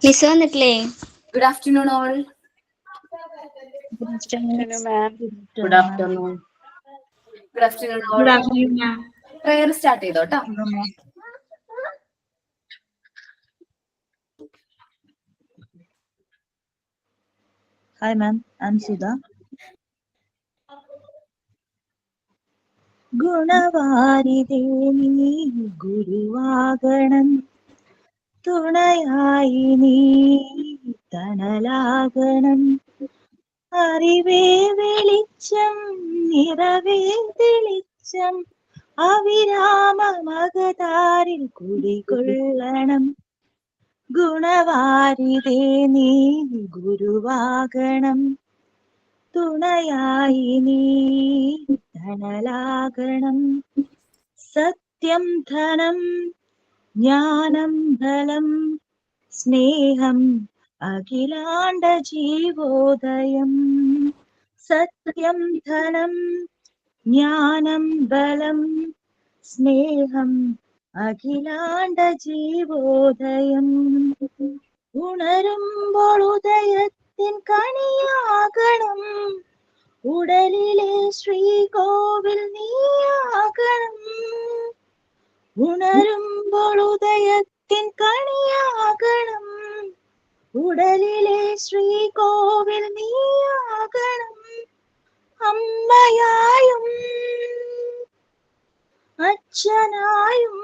Miss വന്നിട്ടില്ലേ? Good afternoon, all. Good afternoon, ma'am. Good afternoon. Good afternoon, all. Good afternoon, ma'am. Prayer start ചെയ്തോട്ടോ. Hi, ma'am. I'm Sudha. ഗുണവാരിതേ നീ ഗുരുവാകണം, തുണയായി നീ തണലാകണം. അറിവേ വെളിച്ചം, നിറവേ തെളിച്ചം, അവിരാമമകതാരിൽ കുടികൊള്ളണം. ഗുണവാരിതേ നീ ഗുരുവാകണം, തുണയായി നീ തണലാകണം. സത്യം ധനം ജ്ഞാനം ബലം സ്നേഹം അഖിലാണ്ട ജീവോദയം. സത്യം ധനം ജ്ഞാനം ബലം സ്നേഹം അഖിലാണ്ട ജീവോദയം. ഉണരുമ്പോൾ ഉദയത്തിൻ കണിയാകണം, ഉടലിലെ ശ്രീകോവിൽ നീയാകണം. ഉണരുമ്പോൾ ഉദയത്തിൻ കണിയാകണം, ഉടലിലെ ശ്രീകോവിൽ നീയാകണം. അമ്മയായും അച്ഛനായും,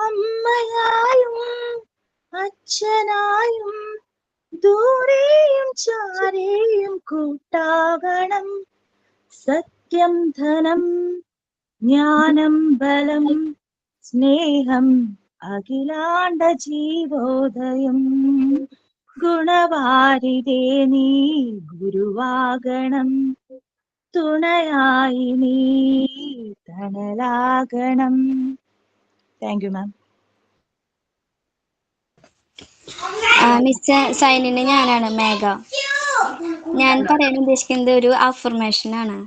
അമ്മയായും അച്ഛനായും, ദൂരെയും ചാരെയും കൂട്ടാകണം. സത്യം ധനം ജ്ഞാനം ബലം സ്നേഹം അഖിലാണ്ട ജീവോദയം. ഗുണവാരിതേ നീ ഗുരുവാകണം, തുണയായി നീ തണലാകണം. Thank you, ma'am. മിസ് സൈനിന് ഞാനാണ് മേഘ. ഞാൻ പറയാൻ ഉദ്ദേശിക്കുന്നത് ഒരു അഫർമേഷൻ ആണ്.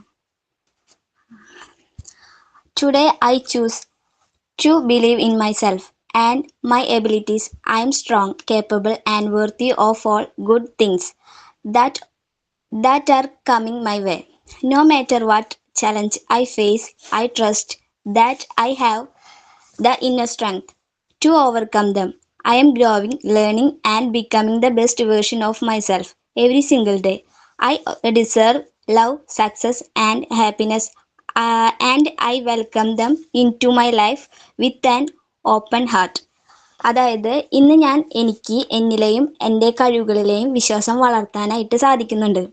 Today I choose to believe in myself and my abilities. I am strong, capable, and worthy of all good things that are coming my way. No matter what challenge I face, I trust that I have the inner strength to overcome them. I am growing, learning, and becoming the best version of myself every single day. I deserve love, success, and happiness, and I welcome them into my life with an open heart. അതായത് ഇന്ന് ഞാൻ എനിക്ക് എന്നിലെയും എൻ്റെ കഴിവുകളിലെയും വിശ്വാസം വളർത്താനായിട്ട് സാധിക്കുന്നുണ്ട്.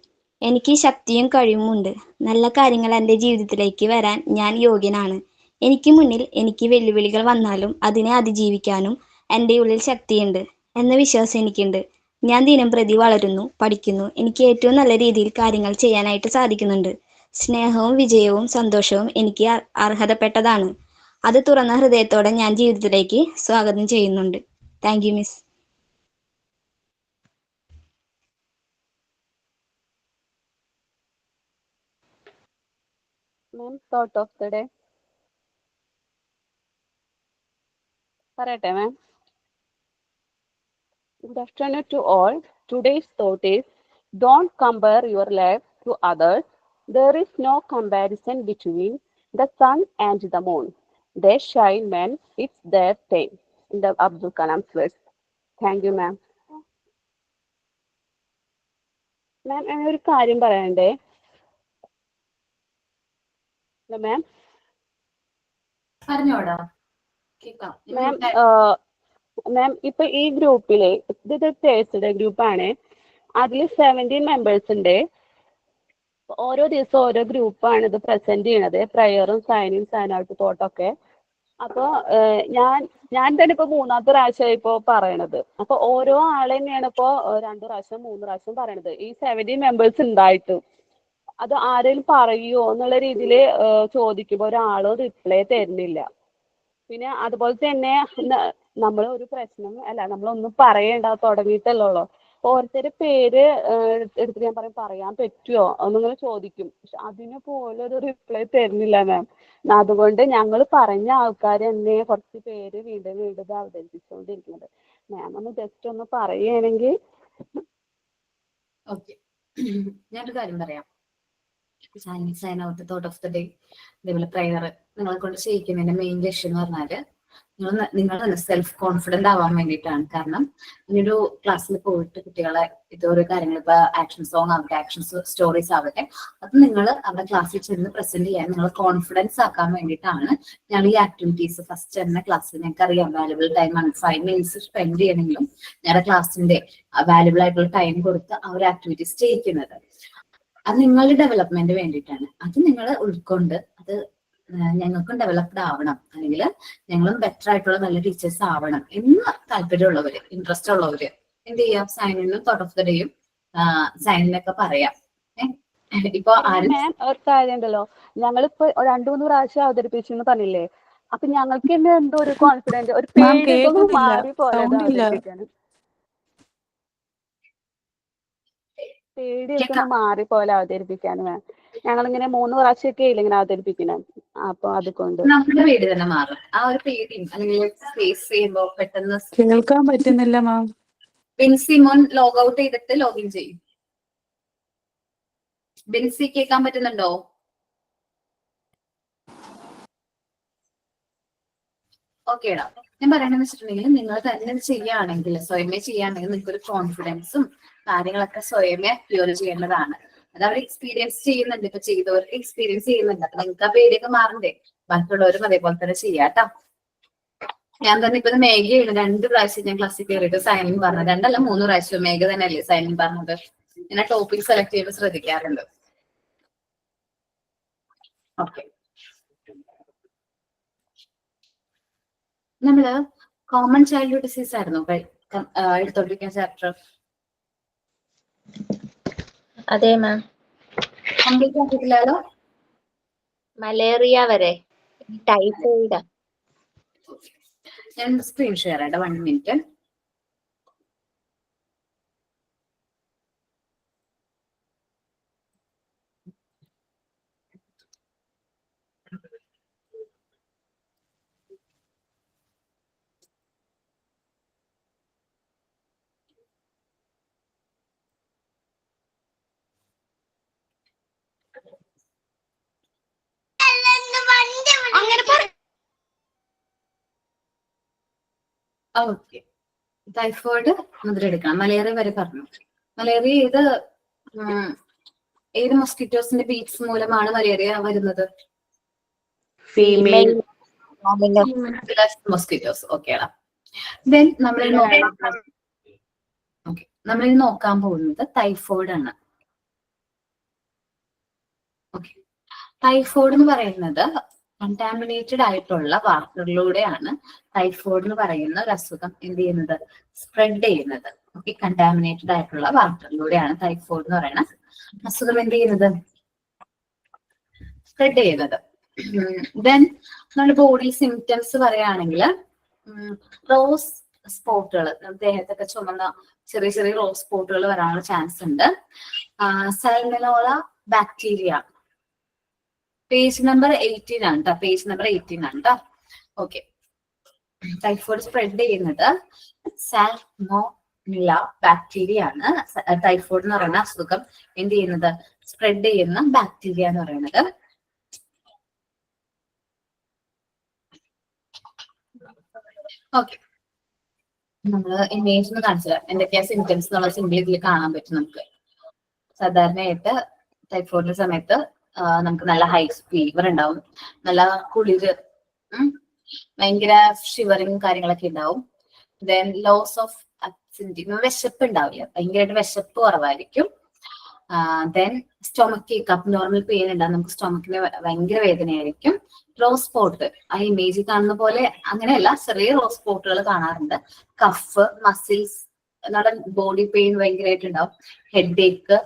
എനിക്ക് ശക്തിയും കഴിവുമുണ്ട്. നല്ല കാര്യങ്ങൾ എൻ്റെ ജീവിതത്തിലേക്ക് വരാൻ ഞാൻ യോഗ്യനാണ്. എനിക്ക് മുന്നിൽ എനിക്ക് വെല്ലുവിളികൾ വന്നാലും അതിനെ അതിജീവിക്കാനും എൻ്റെ ഉള്ളിൽ ശക്തിയുണ്ട് എന്ന വിശ്വാസം എനിക്കുണ്ട്. ഞാൻ ദിനംപ്രതി വളരുന്നു, പഠിക്കുന്നു. എനിക്ക് ഏറ്റവും നല്ല രീതിയിൽ കാര്യങ്ങൾ ചെയ്യാനായിട്ട് സാധിക്കുന്നുണ്ട്. സ്നേഹവും വിജയവും സന്തോഷവും എനിക്ക് അർഹതപ്പെട്ടതാണ്. അത് തുറന്ന ഹൃദയത്തോടെ ഞാൻ ജീവിതത്തിലേക്ക് സ്വാഗതം ചെയ്യുന്നുണ്ട്. Thank you, miss. Ma'am, thought of the day. പറയട്ടെ മാം. Good afternoon to all. Today's thought is, don't compare your life to others. There is no comparison between the sun and the moon. They shine when it's their time. In the Abdul Kalam's words. Thank you, ma'am. മാം ഒരു കാര്യം പറയണ്ടേ? മാം പറഞ്ഞോടാ, കേൾക്കാം. മാം ഇപ്പൊ ഈ ഗ്രൂപ്പില് ഇത് Thursday ഗ്രൂപ്പാണ്. അതിൽ 17 മെമ്പേഴ്സ് ഉണ്ട്. ഓരോ ദിവസം ഓരോ ഗ്രൂപ്പാണ് ഇത് പ്രസന്റ് ചെയ്യണത്, പ്രയറും സൈൻ ഔട്ട് തോട്ടൊക്കെ. അപ്പൊ ഞാൻ തന്നെ ഇപ്പൊ 3ാമത്തെ പ്രാവശ്യമായി ഇപ്പോ പറയണത്. അപ്പൊ ഓരോ ആളെ തന്നെയാണ് ഇപ്പോ 2 പ്രാവശ്യം 3 പ്രാവശ്യം പറയണത്. ഈ 17 മെമ്പേഴ്സ് ഉണ്ടായിട്ട് അത് ആരെങ്കിലും പറയുമോ എന്നുള്ള രീതിയിൽ ചോദിക്കുമ്പോൾ ഒരാളും റിപ്ലൈ തരുന്നില്ല. പിന്നെ അതുപോലെ തന്നെ നമ്മൾ ഒരു പ്രശ്നം അല്ല, നമ്മളൊന്നും പറയണ്ട, തുടങ്ങിയിട്ടല്ലോ. ഓരോരുത്തരുടെ പേര് എടുത്തിട്ട് ഞാൻ പറയാൻ പറ്റുമോ എന്നിങ്ങനെ ചോദിക്കും. പക്ഷെ അതിന് പോലും ഒരു റിപ്ലൈ തരുന്നില്ല മാം. അതുകൊണ്ട് ഞങ്ങൾ പറഞ്ഞ ആൾക്കാർ തന്നെ കുറച്ച് പേര് വീണ്ടും വീണ്ടും അവതരിപ്പിച്ചുകൊണ്ടിരിക്കുന്നത്. മാം ഒന്ന് ജസ്റ്റ് ഒന്ന് പറയുകയാണെങ്കിൽ. ഓക്കെ, ഞാനൊരു കാര്യം പറയാം. Sign out thought of the day, അതേപോലെ പ്രയർ നിങ്ങളെ കൊണ്ട് ചെയ്യിക്കുന്നതിന്റെ മെയിൻ ലക്ഷ്യം എന്ന് പറഞ്ഞാല് നിങ്ങൾ സെൽഫ് കോൺഫിഡന്റ് ആവാൻ വേണ്ടിയിട്ടാണ്. കാരണം ഇങ്ങനൊരു ക്ലാസ്സിൽ പോയിട്ട് കുട്ടികളെ ഇതോരോ കാര്യങ്ങൾ, ഇപ്പൊ ആക്ഷൻ സോങ് ആവട്ടെ, ആക്ഷൻ സ്റ്റോറീസ് ആവട്ടെ, അത് നിങ്ങൾ അവരുടെ ക്ലാസ്സിൽ ചെന്ന് പ്രസന്റ് ചെയ്യാൻ നിങ്ങൾ കോൺഫിഡൻസ് ആക്കാൻ വേണ്ടിയിട്ടാണ് ഞാൻ ഈ ആക്ടിവിറ്റീസ് ഫസ്റ്റ് തന്നെ ക്ലാസ്സിൽ. ഞങ്ങൾക്ക് അറിയാം വാല്യുബിൾ ടൈം ആണ്, 5 minutes സ്പെൻഡ് ചെയ്യണമെങ്കിലും ഞങ്ങളുടെ ക്ലാസ്സിന്റെ വാല്യുബിൾ ആയിട്ടുള്ള ടൈം കൊടുത്ത് ആ ഒരു ആക്ടിവിറ്റീസ് ചെയ്യിക്കുന്നത്. അത് നിങ്ങളുടെ ഡെവലപ്മെന്റ് വേണ്ടിയിട്ടാണ്. അത് നിങ്ങൾ ഉൾക്കൊണ്ട് അത് ഞങ്ങൾക്കും ഡെവലപ്ഡ് ആവണം, അല്ലെങ്കിൽ ഞങ്ങളും ബെറ്റർ ആയിട്ടുള്ള നല്ല ടീച്ചേഴ്സ് ആവണം എന്ന് താല്പര്യമുള്ളവര്, ഇൻട്രസ്റ്റ് ഉള്ളവര് എന്ത് ചെയ്യാം, സൈനിനും തോട്ട് ഓഫ് ദ ഡേയും സൈനിനൊക്കെ പറയാം. ഇപ്പൊ മാം ഒരു കാര്യം ഉണ്ടല്ലോ, ഞങ്ങളിപ്പോ 2-3 പ്രാവശ്യം അവതരിപ്പിച്ചു എന്ന് പറഞ്ഞില്ലേ, അപ്പൊ ഞങ്ങൾക്ക് തന്നെ എന്തോ ഒരു കോൺഫിഡൻസ്, ഒരു പേടിയൊക്കെ മാറി പോലെ അവതരിപ്പിക്കാനും, പേടിയൊക്കെ മാറി പോലെ അവതരിപ്പിക്കാനും മാം. ഞങ്ങളിങ്ങനെ 3 പ്രാവശ്യമൊക്കെ ഇല്ല ഇങ്ങനെ അവതരിപ്പിക്കണം. അപ്പൊ അതുകൊണ്ട് നമ്മുടെ പേടി തന്നെ മാറും. ആ ഒരു പേടിയും അല്ലെങ്കിൽ ഫേസ് ചെയ്യുമ്പോ പെട്ടെന്ന് കേൾക്കാൻ പറ്റുന്നില്ല മാം. ബിൻസിമോൻ ലോഗ് ഔട്ട് ചെയ്തിട്ട് ലോഗിൻ ചെയ്യും. ബിൻസി കേൾക്കാൻ പറ്റുന്നുണ്ടോ? ഓക്കേടാ, ഞാൻ പറയണെന്ന് വെച്ചിട്ടുണ്ടെങ്കിൽ നിങ്ങൾ തന്നെ ചെയ്യുകയാണെങ്കിൽ, സ്വയമേ ചെയ്യുകയാണെങ്കിൽ നിങ്ങൾക്ക് ഒരു കോൺഫിഡൻസും കാര്യങ്ങളൊക്കെ സ്വയമേ ക്ലിയർ ചെയ്യേണ്ടതാണ്. അത് അവർ എക്സ്പീരിയൻസ് ചെയ്യുന്നുണ്ട്, ഇപ്പൊ ചെയ്തവർക്ക് എക്സ്പീരിയൻസ് ചെയ്യുന്നുണ്ട്. അപ്പൊ നിങ്ങൾക്ക് ആ പേടിയൊക്കെ മാറണ്ടേ, ബാക്കിയുള്ളവരും അതേപോലെ തന്നെ ചെയ്യാട്ടോ. ഞാൻ തന്നെ ഇപ്പൊ മേഘയാണ് 2 പ്രാവശ്യം ഞാൻ ക്ലാസ്സിൽ കയറിയിട്ട് സൈനിങ് പറഞ്ഞത്, 2 അല്ല 3 പ്രാവശ്യം മേഘ തന്നെ അല്ലേ സൈനിങ് പറഞ്ഞത്. ഞാൻ ടോപ്പിക് സെലക്ട് ചെയ്യുമ്പോൾ ശ്രദ്ധിക്കാറുണ്ട്. ഓക്കെ, നമ്മള് കോമൺ ചൈൽഡ്ഹുഡ് ഡിസീസ് ആയിരുന്നു എടുത്തോണ്ടിരിക്കുന്ന ചാപ്റ്റർ. അതെ മാം. കംപ്ലീറ്റ് ആക്കിയിട്ടില്ലല്ലോ? മലേറിയ വരെ, ടൈഫോയിഡ്. ഞാൻ സ്ക്രീൻ ഷെയർ ആയിട്ട് 1 minute. ഓക്കെ, ടൈഫോയിഡ് മുതലെടുക്കണം. മലേറിയ വരെ പറഞ്ഞു. മലേറിയ ഏത് മൊസ്കിറ്റോസിന്റെ ബീറ്റ്സ് മൂലമാണ് മലേറിയ വരുന്നത്? Female mosquitoes. ഓക്കേടാ. ദെൻ നമ്മളിനി നോക്കാൻ പോകുന്നത് ടൈഫോയിഡ് ആണ്. ഓക്കെ, ടൈഫോയിഡ് എന്ന് പറയുന്നത് കണ്ടാമിനേറ്റഡ് ആയിട്ടുള്ള വാട്ടറിലൂടെയാണ് ടൈഫോയിഡ് എന്ന് പറയുന്ന ഒരു അസുഖം എന്ത് ചെയ്യുന്നത്, സ്പ്രെഡ് ചെയ്യുന്നത്. ഓക്കെ, കണ്ടാമിനേറ്റഡ് ആയിട്ടുള്ള വാട്ടറിലൂടെയാണ് ടൈഫോയിഡ് എന്ന് പറയുന്ന അസുഖം എന്ത് ചെയ്യുന്നത്, സ്പ്രെഡ് ചെയ്യുന്നത്. ദെൻ നമ്മുടെ ബോഡി സിംറ്റംസ് പറയുകയാണെങ്കിൽ റോസ് സ്പോട്ടുകൾ, ദേഹത്തൊക്കെ ചുമന്ന ചെറിയ ചെറിയ റോസ് സ്പോട്ടുകൾ വരാനുള്ള ചാൻസ് ഉണ്ട്. സൽമനോള ബാക്ടീരിയ, പേജ് നമ്പർ 18 ആണ് കേട്ടോ, പേജ് നമ്പർ 18 ആണ് കേട്ടോ. ഓക്കെ, ടൈഫോയിഡ് സ്പ്രെഡ് ചെയ്യുന്നത് സാൽമോണില്ല ബാക്ടീരിയ ആണ്. ടൈഫോയിഡ് എന്ന് പറയുന്ന അസുഖം എന്ത് ചെയ്യുന്നത്, സ്പ്രെഡ് ചെയ്യുന്ന ബാക്ടീരിയ എന്ന് പറയുന്നത്. ഓക്കെ, നമ്മള് ഇമേജ് ഒന്ന് കാണിച്ചു തരാം എന്തൊക്കെയാ സിംറ്റംസ് എന്നുള്ള സിമ്പിൾ ഇതിൽ കാണാൻ പറ്റും നമുക്ക്. സാധാരണയായിട്ട് ടൈഫോയിഡിന്റെ സമയത്ത് നമുക്ക് നല്ല ഹൈ ഫീവർ ഉണ്ടാവും, നല്ല കുളിര്, ഭയങ്കര ഷിവറിങ് കാര്യങ്ങളൊക്കെ ഉണ്ടാവും. ദെൻ ലോസ് ഓഫ് അസിഡിറ്റി, വിശപ്പ് ഉണ്ടാവില്ല, ഭയങ്കരമായിട്ട് വിശപ്പ് കുറവായിരിക്കും. ദെൻ സ്റ്റൊമക്ക് ഏക്ക്, നോർമൽ പെയിൻ ഉണ്ടാവും, നമുക്ക് സ്റ്റൊമക്കിന് ഭയങ്കര വേദനയായിരിക്കും. റോസ് സ്പോട്ട്, ആ ഇമേജിൽ കാണുന്ന പോലെ അങ്ങനെയല്ല, ചെറിയ റോസ് സ്പോട്ടുകൾ കാണാറുണ്ട്. കഫ്, മസിൽസ്, നമ്മുടെ ബോഡി പെയിൻ ഭയങ്കരമായിട്ടുണ്ടാവും. ഹെഡ് ഏക്ക്,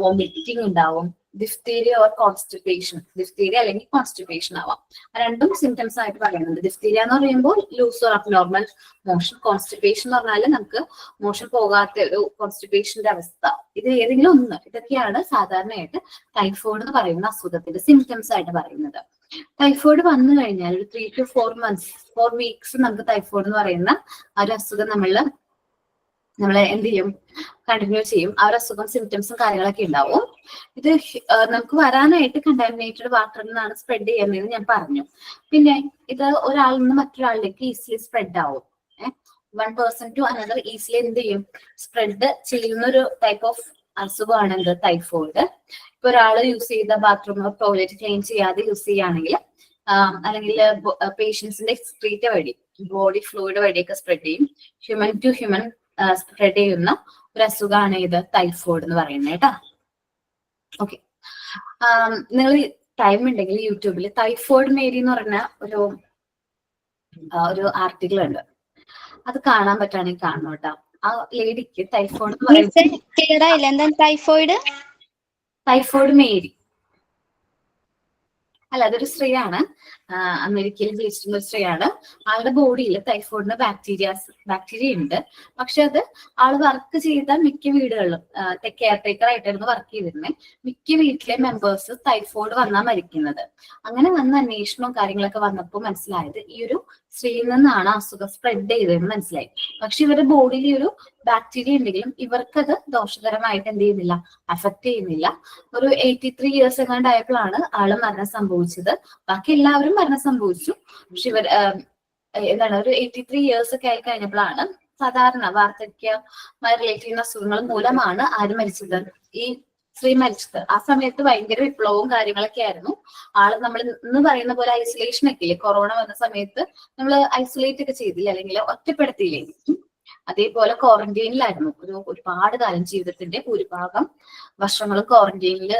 വോമിറ്റിംഗ് ഉണ്ടാവും. ഡിഫ്തീരിയ ഓർ കോൺസ്റ്റിപ്പേഷൻ, ഡിഫ്തീരിയ അല്ലെങ്കിൽ കോൺസ്റ്റിപ്പേഷൻ ആവാം. രണ്ടും സിംറ്റംസ് ആയിട്ട് പറയുന്നുണ്ട്. ഡിഫ്തീരിയ എന്ന് പറയുമ്പോൾ loose or abnormal motion, constipation എന്ന് പറഞ്ഞാൽ നമുക്ക് മോഷൻ പോകാത്ത ഒരു കോൺസ്റ്റിപ്പേഷന്റെ അവസ്ഥ. ഇത് ഏതെങ്കിലും ഒന്ന്, ഇതൊക്കെയാണ് സാധാരണയായിട്ട് ടൈഫോയിഡ് എന്ന് പറയുന്ന അസുഖത്തിന്റെ സിംറ്റംസ് ആയിട്ട് പറയുന്നത്. ടൈഫോയിഡ് വന്നു കഴിഞ്ഞാൽ ഒരു 3 to 4 months 4 weeks നമുക്ക് ടൈഫോയിഡ് എന്ന് പറയുന്ന ആ ഒരു അസുഖം നമ്മളെ എന്ത് ചെയ്യും, കണ്ടിന്യൂ ചെയ്യും. ആ ഒരു അസുഖം സിംറ്റംസും കാര്യങ്ങളൊക്കെ ഉണ്ടാവും. ഇത് നമുക്ക് വരാനായിട്ട് കണ്ടാമിനേറ്റഡ് വാട്ടറിൽ നിന്നാണ് സ്പ്രെഡ് ചെയ്യുന്നതെന്ന് ഞാൻ പറഞ്ഞു. പിന്നെ ഇത് ഒരാളിൽ നിന്ന് മറ്റൊരാളിലേക്ക് ഈസിലി സ്പ്രെഡ് ആവും. 1 person to another ഈസിലി എന്ത് ചെയ്യും, സ്പ്രെഡ് ചെയ്യുന്ന ഒരു ടൈപ്പ് ഓഫ് അസുഖമാണ് എന്ത്, ടൈഫോയിഡ്. ഇപ്പൊ ഒരാൾ യൂസ് ചെയ്ത ബാത്റൂം ടോയ്ലറ്റ് ക്ലീൻ ചെയ്യാതെ യൂസ് ചെയ്യുകയാണെങ്കിൽ അല്ലെങ്കിൽ പേഷ്യൻസിന്റെ എക്സ്ക്രീറ്റ് വഴി ബോഡി ഫ്ലൂയിഡ് വഴിയൊക്കെ സ്പ്രെഡ് ചെയ്യും. ഹ്യൂമൻ ടു ഹ്യൂമൻ സ്പ്രെഡ് ചെയ്യുന്ന ഒരു അസുഖമാണ് ഇത് ടൈഫോയിഡ് എന്ന് പറയുന്നത് കേട്ടോ. ഓക്കെ, നിങ്ങൾ ടൈം ഉണ്ടെങ്കിൽ യൂട്യൂബിൽ ടൈഫോയിഡ് മേരി എന്ന് പറഞ്ഞ ഒരു ആർട്ടിക്കിൾ ഉണ്ട്. അത് കാണാൻ പറ്റുകയാണെങ്കിൽ കാണണം കേട്ടോ. ആ ലേഡിക്ക് ടൈഫോയിഡ് എന്ന് പറയുന്നത് ക്ലിയർ ആയില്ല, എന്താ ടൈഫോയിഡ്? ടൈഫോയിഡ് മേരി അല്ല, അതൊരു സ്ത്രീയാണ്, അമേരിക്കയിൽ ജീവിച്ചിരുന്ന ഒരു സ്ത്രീയാണ്. ആളുടെ ബോഡിയിൽ ടൈഫോയിഡിന് ബാക്ടീരിയ ഉണ്ട്. പക്ഷെ അത് ആള് വർക്ക് ചെയ്ത മിക്ക വീടുകളിലും കെയർ ടേക്കർ ആയിട്ടായിരുന്നു വർക്ക് ചെയ്തിരുന്നത്. മിക്ക വീട്ടിലെ മെമ്പേഴ്സ് ടൈഫോയിഡ് വന്നാൽ മരിക്കുന്നത്. അങ്ങനെ വന്ന അന്വേഷണവും കാര്യങ്ങളൊക്കെ വന്നപ്പോൾ മനസ്സിലായത് ഈ ഒരു സ്ത്രീയിൽ നിന്നാണ് അസുഖം സ്പ്രെഡ് ചെയ്തതെന്ന് മനസ്സിലായി. പക്ഷെ ഇവരുടെ ബോഡിയിൽ ഈ ഒരു ബാക്ടീരിയ ഉണ്ടെങ്കിലും ഇവർക്കത് ദോഷകരമായിട്ട് എന്ത് ചെയ്യുന്നില്ല, അഫക്ട് ചെയ്യുന്നില്ല. ഒരു 83 years എങ്ങാണ്ടായപ്പോഴാണ് ആള് മരണം സംഭവിച്ചത്. ബാക്കി എല്ലാവരും മരണം സംഭവിച്ചു. പക്ഷെ ഇവർ ഒരു 83 years ഒക്കെ ആയി കഴിഞ്ഞപ്പോഴാണ് സാധാരണ വാർദ്ധക്യമായി റിലേറ്റ് ചെയ്യുന്ന അസുഖങ്ങൾ മൂലമാണ് ആര് മരിച്ചത്, ഈ സ്ത്രീ മരിച്ചത്. ആ സമയത്ത് ഭയങ്കര വിപ്ലവവും കാര്യങ്ങളൊക്കെ ആയിരുന്നു. ആള് നമ്മൾ ഇന്ന് പറയുന്ന പോലെ ഐസൊലേഷൻ ഒക്കെ ഇല്ലേ, കൊറോണ വന്ന സമയത്ത് നമ്മൾ ഐസൊലേറ്റ് ഒക്കെ ചെയ്തില്ല, അല്ലെങ്കിൽ ഒറ്റപ്പെടുത്തിയില്ലേ, അതേപോലെ ക്വാറന്റൈനിലായിരുന്നു ഒരുപാട് കാലം. ജീവിതത്തിന്റെ ഭൂരിഭാഗം വർഷങ്ങളും ക്വാറന്റൈനിൽ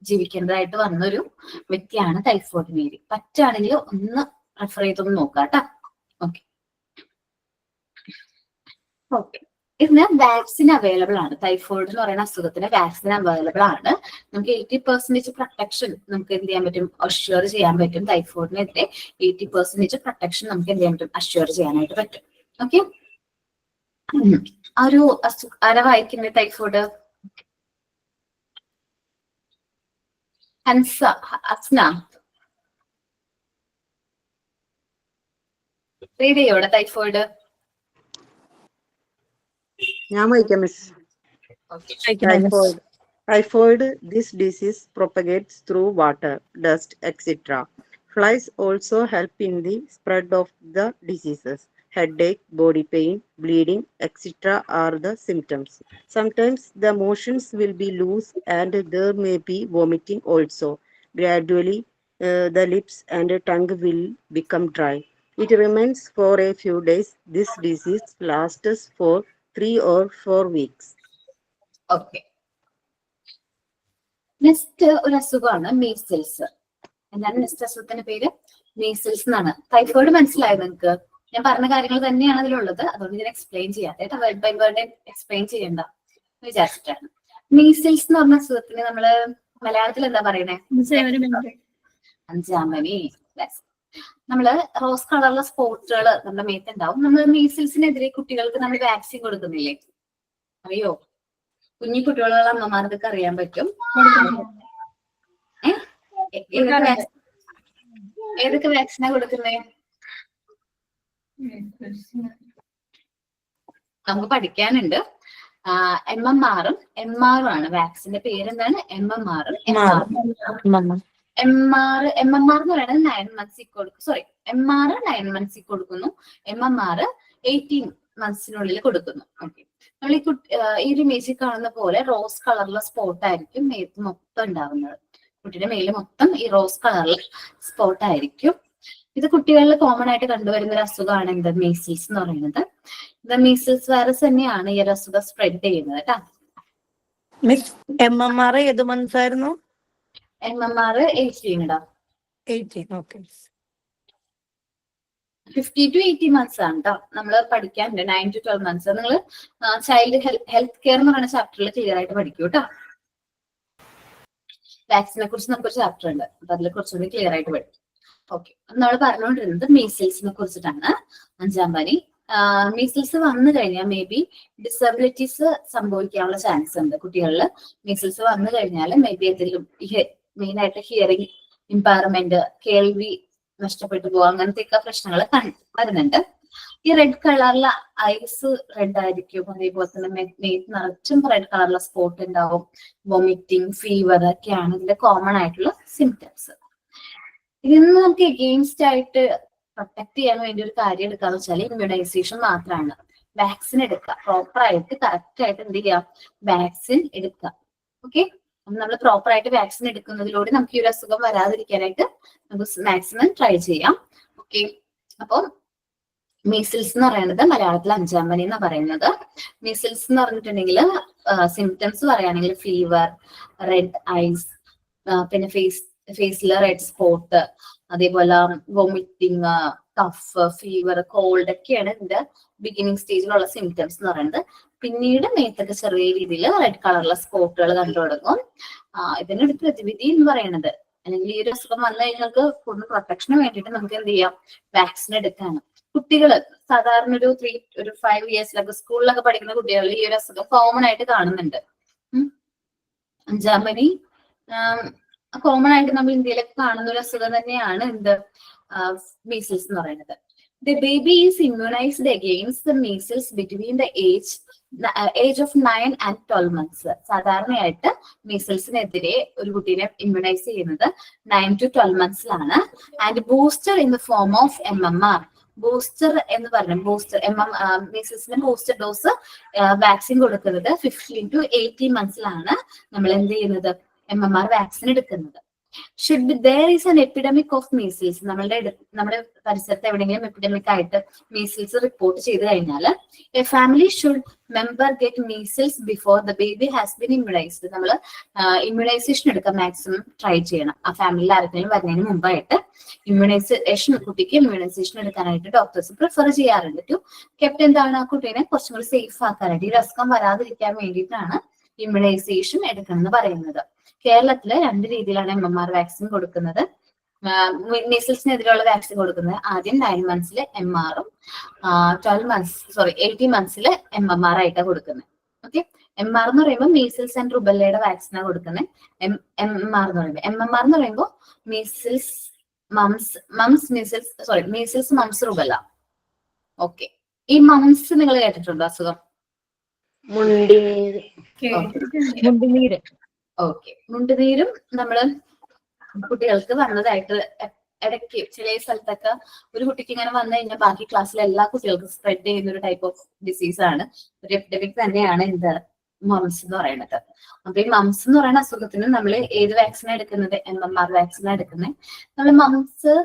ജീവിക്കേണ്ടതായിട്ട് വന്നൊരു വ്യക്തിയാണ് ടൈഫോയിഡ് മേരി. പറ്റുകയാണെങ്കിൽ ഒന്ന് റെഫർ ചെയ്തൊന്ന് നോക്കാം കേട്ടോ. ഓക്കെ ഓക്കെ, ഇതിന് വാക്സിൻ അവൈലബിൾ ആണ്. ടൈഫോയിഡ് എന്ന് പറയുന്ന അസുഖത്തിന് വാക്സിൻ അവൈലബിൾ ആണ്. നമുക്ക് 80% പ്രൊട്ടക്ഷൻ നമുക്ക് എന്ത് ചെയ്യാൻ പറ്റും, അഷ്യൂർ ചെയ്യാൻ പറ്റും. ടൈഫോയിഡിനെതിരെ 80% പ്രൊട്ടക്ഷൻ നമുക്ക് എന്ത് ചെയ്യാൻ പറ്റും, അഷ്യൂർ ചെയ്യാനായിട്ട് പറ്റും. ഓക്കെ, ആ ഒരു ആരാ വായിക്കുന്നത് ടൈഫോയിഡ്? ഹസ്ന റീഡ് ചെയ്യോടെ ടൈഫോയിഡ്? ഞാൻ വായിക്കാം miss. Typhoid, this disease propagates through water, dust, etc. Flies also help in the spread of the diseases. Headache, body pain, bleeding, etc. are the symptoms. Sometimes the motions will be loose and there may be vomiting also. Gradually, the lips and tongue will become dry. It remains for a few days. This disease lasts for 3 or 4 weeks. Okay, next ഒരു അസുഖമാണ് measles. എന്താണ് next അസുഖത്തിന്റെ പേര്? Measles എന്നാണ്. Typhoid മനസ്സിലായത് നിങ്ങൾക്ക്? ഞാൻ പറഞ്ഞ കാര്യങ്ങൾ തന്നെയാണ് അതിലുള്ളത്, അതുകൊണ്ട് ഞാൻ എക്സ്പ്ലെയിൻ ചെയ്യാം. വേർഡ് ബൈ വേർഡ് എക്സ്പ്ലെയിൻ ചെയ്യണ്ട വിചാരിച്ചിട്ടാണ്. മീസിൽസ് എന്ന് പറഞ്ഞ അസുഖത്തിന് നമ്മള് മലയാളത്തിൽ എന്താ പറയണേ? അഞ്ചാമനി. നമ്മള് റോസ് കളറുള്ള സ്പോട്ടുകൾ നമ്മുടെ മേത്തുണ്ടാവും. നമ്മൾ മീസിൽസിനെതിരെ കുട്ടികൾക്ക് നമ്മൾ വാക്സിൻ കൊടുക്കുന്നില്ലേ, അറിയോ? കുഞ്ഞു കുട്ടികളുള്ള അമ്മമാർക്കൊക്കെ അറിയാൻ പറ്റും. ഏതൊക്കെ വാക്സിനാ കൊടുക്കുന്നേ? നമുക്ക് പഠിക്കാനുണ്ട്. MMR-ഉം MR-ഉം ആണ് വാക്സിന്റെ പേരെന്താണ്? MMR-ഉം MR എന്ന് പറയുന്നത് 9 months കൊടുക്കും. സോറി, MR 9 months കൊടുക്കുന്നു, MMR 18 months കൊടുക്കുന്നു. ഓക്കെ, നമ്മൾ ഈ ഒരു ഇമേജിൽ കാണുന്ന പോലെ റോസ് കളറിലെ സ്പോട്ട് ആയിരിക്കും മേത്ത് മൊത്തം ഉണ്ടാവുന്നത്. കുട്ടിയുടെ മേല് മൊത്തം ഈ റോസ് കളറിൽ സ്പോട്ട് ആയിരിക്കും. ഇത് കുട്ടികളിൽ കോമൺ ആയിട്ട് കണ്ടുവരുന്ന ഒരു അസുഖമാണ് എന്ത്, മീസിൽസ് എന്ന് പറയുന്നത്. ഇത് മീസിൽസ് വൈറസ് തന്നെയാണ് ഈ ഒരു അസുഖം സ്പ്രെഡ് ചെയ്യുന്നത് കേട്ടോ. MMR ഏത് മന്ത്സ് ആയിരുന്നു? MMR 18 ഇടാം. 18. ഓക്കെ, 50 to 80 months ആണ് കേട്ടോ. നമ്മള് പഠിക്കാനുണ്ട് 9 to 12 months. നിങ്ങൾ ചൈൽഡ് ഹെൽത്ത് കെയർ എന്ന് പറയുന്ന ചാപ്റ്ററിൽ ക്ലിയർ ആയിട്ട് പഠിക്കൂ കേട്ടോ. വാക്സിനെ കുറിച്ച് നമുക്കൊരു ചാപ്റ്റർ ഉണ്ട്, അപ്പൊ അതിൽ കുറച്ചുകൂടി ക്ലിയർ ആയിട്ട് പഠിക്കും. ഓക്കെ, നമ്മൾ പറഞ്ഞുകൊണ്ടിരുന്നത് മീസിൽസിനെ കുറിച്ചിട്ടാണ്. അഞ്ചാം പനി. മീസിൽസ് വന്നു കഴിഞ്ഞാൽ മേ ബി ഡിസബിലിറ്റീസ് സംഭവിക്കാനുള്ള ചാൻസ് ഉണ്ട് കുട്ടികളിൽ. മീസിൽസ് വന്നു കഴിഞ്ഞാൽ മേ ബി എന്തെങ്കിലും മെയിൻ ആയിട്ട് ഹിയറിംഗ് ഇമ്പയർമെന്റ്, കേൾവി നഷ്ടപ്പെട്ടു പോകുക, അങ്ങനത്തെയൊക്കെ പ്രശ്നങ്ങൾ വരുന്നുണ്ട്. ഈ റെഡ് കളറിലെ ഐസ് റെഡ് ആയിരിക്കും, അതേപോലെ തന്നെ മേത്ത് നിറച്ചും റെഡ് കളറിലെ സ്പോട്ട് ഉണ്ടാവും, വൊമിറ്റിംഗ്, ഫീവർ ഒക്കെയാണ് ഇതിന്റെ കോമൺ ആയിട്ടുള്ള സിംറ്റംസ്. ഇതിൽ നമുക്ക് എഗെയിൻസ്റ്റ് ആയിട്ട് പ്രൊട്ടക്ട് ചെയ്യാൻ വേണ്ടി ഒരു കാര്യം എടുക്കാന്ന് വെച്ചാൽ ഇമ്മ്യൂണൈസേഷൻ മാത്രമാണ്. വാക്സിൻ എടുക്കുക, പ്രോപ്പർ ആയിട്ട് കറക്റ്റ് ആയിട്ട് എന്ത് ചെയ്യാം, വാക്സിൻ എടുക്കുക. ഓക്കെ, നമ്മൾ പ്രോപ്പർ ആയിട്ട് വാക്സിൻ എടുക്കുന്നതിലൂടെ നമുക്ക് ഈ ഒരു അസുഖം വരാതിരിക്കാനായിട്ട് നമുക്ക് മാക്സിമം ട്രൈ ചെയ്യാം. ഓക്കെ, അപ്പം മീസിൽസ് എന്ന് പറയുന്നത് മലയാളത്തിൽ 5-ാം പനി എന്നാ പറയുന്നത്. മീസിൽസ് എന്ന് പറഞ്ഞിട്ടുണ്ടെങ്കിൽ സിംറ്റംസ് പറയുകയാണെങ്കിൽ ഫീവർ, റെഡ് ഐസ്, പിന്നെ ഫേസിൽ റെഡ് സ്പോട്ട്, അതേപോലെ വൊമിറ്റിംഗ്, കഫ്, ഫീവർ, കോൾഡ് ഒക്കെയാണ് ഇതിന്റെ ബിഗിനിങ് സ്റ്റേജിലുള്ള സിംറ്റംസ് എന്ന് പറയുന്നത്. പിന്നീട് മേത്തൊക്കെ ചെറിയ രീതിയിൽ റെഡ് കളറിലെ സ്പോട്ടുകൾ കണ്ടു തുടങ്ങും. ഇതിനൊരു പ്രതിവിധി എന്ന് പറയുന്നത്, അല്ലെങ്കിൽ ഈ ഒരു അസുഖം വന്നു കഴിഞ്ഞാൽ കൂടുതൽ പ്രൊട്ടക്ഷന് വേണ്ടിയിട്ട് നമുക്ക് എന്ത് ചെയ്യാം, വാക്സിൻ എടുക്കാണ്. കുട്ടികള് സാധാരണ ഒരു 5 ഇയേഴ്സിലൊക്കെ സ്കൂളിലൊക്കെ പഠിക്കുന്ന കുട്ടികൾ ഈ ഒരു അസുഖം കോമൺ ആയിട്ട് കാണുന്നുണ്ട്. 5-ാം പനി കോമൺ ആയിട്ട് നമ്മൾ ഇന്ത്യയിലൊക്കെ കാണുന്ന ഒരു അസുഖം തന്നെയാണ് എന്ത്, മീസിൽസ് എന്ന് പറയുന്നത്. The baby is immunized against the measles between the age of 9 and 12 months. സാധാരണയായിട്ട് മീസിൽസിനെതിരെ ഒരു കുട്ടീനെ ഇമ്മ്യൂണൈസ് ചെയ്യുന്നത് 9 to 12 monthsലാണ്. And booster in the form of MMR. Booster എന്ന് പറഞ്ഞ മീസിൽസിന് ബൂസ്റ്റർ ഡോസ് വാക്സിൻ കൊടുക്കുന്നത് 15 to 18 monthsലാണ് നമ്മൾ എന്ത് ചെയ്യുന്നത്, MMR വാക്സിൻ എടുക്കുന്നത്. Should there is an epidemic of measles, നമ്മുടെ പരിസരത്ത് എവിടെയെങ്കിലും എപ്പിഡമിക് ആയിട്ട് മീസിൽസ് റിപ്പോർട്ട് ചെയ്ത് കഴിഞ്ഞാൽ A family should member get measles before the baby has been immunised. നമ്മൾ ഇമ്മ്യൂണൈസേഷൻ എടുക്കാൻ മാക്സിമം ട്രൈ ചെയ്യണം. ആ ഫാമിലിയിൽ ആർക്കെങ്കിലും വരുന്നതിന് മുമ്പായിട്ട് കുട്ടിക്ക് ഇമ്മ്യൂണൈസേഷൻ എടുക്കാനായിട്ട് ഡോക്ടേഴ്സ് പ്രിഫർ ചെയ്യാറുണ്ട്. ടു കെപ്റ്റ് എന്താണ്, ആ കുട്ടീനെ കുറച്ചും കൂടി സേഫ് ആക്കാനായിട്ട്, ഈ അസുഖം വരാതിരിക്കാൻ വേണ്ടിയിട്ടാണ് ഇമ്മ്യൂണൈസേഷൻ എടുക്കണം എന്ന് പറയുന്നത്. കേരളത്തില് 2 രീതിയിലാണ് MMR വാക്സിൻ കൊടുക്കുന്നത്. മീസിൽസിനെതിരെയുള്ള വാക്സിൻ കൊടുക്കുന്നത് ആദ്യം 9 monthsൽ MR-ഉം 18 monthsൽ MMR ആയിട്ടാണ് കൊടുക്കുന്നത്. ഓക്കെ, MR എന്ന് പറയുമ്പോൾ മീസിൽസ് ആൻഡ് റുബല്ലയുടെ വാക്സിനാണ് കൊടുക്കുന്നത്. MMR എന്ന് പറയുമ്പോൾ മീസിൽസ് മംസ് റുബല്ല. ഓക്കെ, ഈ മംസ് നിങ്ങൾ കേട്ടിട്ടുണ്ടോ അസുഖം? മുണ്ടിനീര്. ഓക്കെ, മുണ്ടുനീരും നമ്മള് കുട്ടികൾക്ക് വന്നതായിട്ട് ഇടയ്ക്ക് ചില സ്ഥലത്തൊക്കെ ഒരു കുട്ടിക്ക് ഇങ്ങനെ വന്നു കഴിഞ്ഞാൽ ബാക്കി ക്ലാസ്സിലെ എല്ലാ കുട്ടികൾക്കും സ്പ്രെഡ് ചെയ്യുന്ന ഒരു ടൈപ്പ് ഓഫ് ഡിസീസ് ആണ്, ഒരു എപ്പിഡമിക് തന്നെയാണ് എന്ത്, മംസ് എന്ന് പറയുന്നത്. അപ്പൊ ഈ മംസ് എന്ന് പറയുന്ന അസുഖത്തിന് നമ്മൾ ഏത് വാക്സിനാണ് എടുക്കുന്നത്, MMR വാക്സിനാണ് എടുക്കുന്നത്. നമ്മൾ മംസ്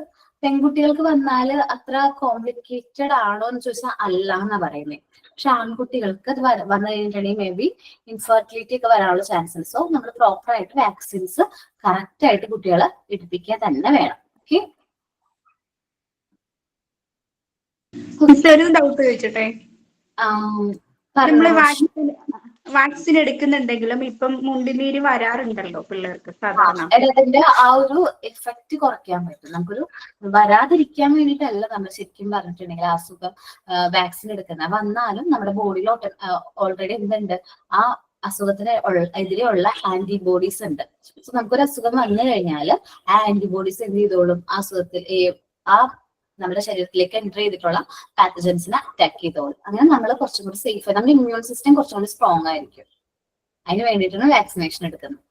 പെൺകുട്ടികൾക്ക് വന്നാല് അത്ര കോംപ്ലിക്കേറ്റഡ് ആണോ എന്ന് ചോദിച്ചാൽ അല്ല എന്നാ പറയുന്നത്. പക്ഷെ ആൺകുട്ടികൾക്ക് അത് വന്നു കഴിഞ്ഞിട്ടുണ്ടെങ്കിൽ മേ ബി ഇൻഫെർട്ടിലിറ്റി ഒക്കെ വരാനുള്ള ചാൻസ് ഉണ്ട്. സോ നമ്മൾ പ്രോപ്പർ ആയിട്ട് വാക്സിൻസ് കറക്റ്റ് ആയിട്ട് കുട്ടികളെ എടുപ്പിക്കാൻ തന്നെ വേണം. ഓക്കെ, ഒരു ഡൗട്ട് ചോദിച്ചോട്ടെ. നമ്മള് വാക്സിൻ എടുക്കുന്നുണ്ടെങ്കിലും ഇപ്പം മുണ്ടിനീര് വരാറുണ്ടല്ലോ പിള്ളേർക്ക് സാധാരണ. അതിന്റെ ആ ഒരു എഫക്റ്റ് കുറയ്ക്കാൻ പറ്റും. നമുക്കൊരു വരാതിരിക്കാൻ വേണ്ടിയിട്ടല്ല നമ്മൾ ശരിക്കും പറഞ്ഞിട്ടുണ്ടെങ്കിൽ അസുഖം വാക്സിൻ എടുക്കുന്നത്. വന്നാലും നമ്മുടെ ബോഡിയിൽ ഓൾറെഡി എന്തുണ്ട്, ആ അസുഖത്തിന് എതിരെയുള്ള ആന്റിബോഡീസ് ഉണ്ട്. സോ നമുക്കൊരു അസുഖം വന്നു കഴിഞ്ഞാൽ ആ ആന്റിബോഡീസ് എന്ത് ചെയ്തോളും, ആ അസുഖത്തിൽ ആ നമ്മുടെ ശരീരത്തിലേക്ക് എൻ്റർ ചെയ്തിട്ടുള്ള പാത്തജൻസിനെ അറ്റാക്ക് ചെയ്തോളും. അങ്ങനെ നമ്മൾ കുറച്ചും കൂടി സേഫ്, നമ്മുടെ ഇമ്മ്യൂൺ സിസ്റ്റം കുറച്ചും കൂടി സ്ട്രോങ് ആയിരിക്കും. അതിന് വേണ്ടിയിട്ടാണ് വാക്സിനേഷൻ എടുക്കുന്നത്.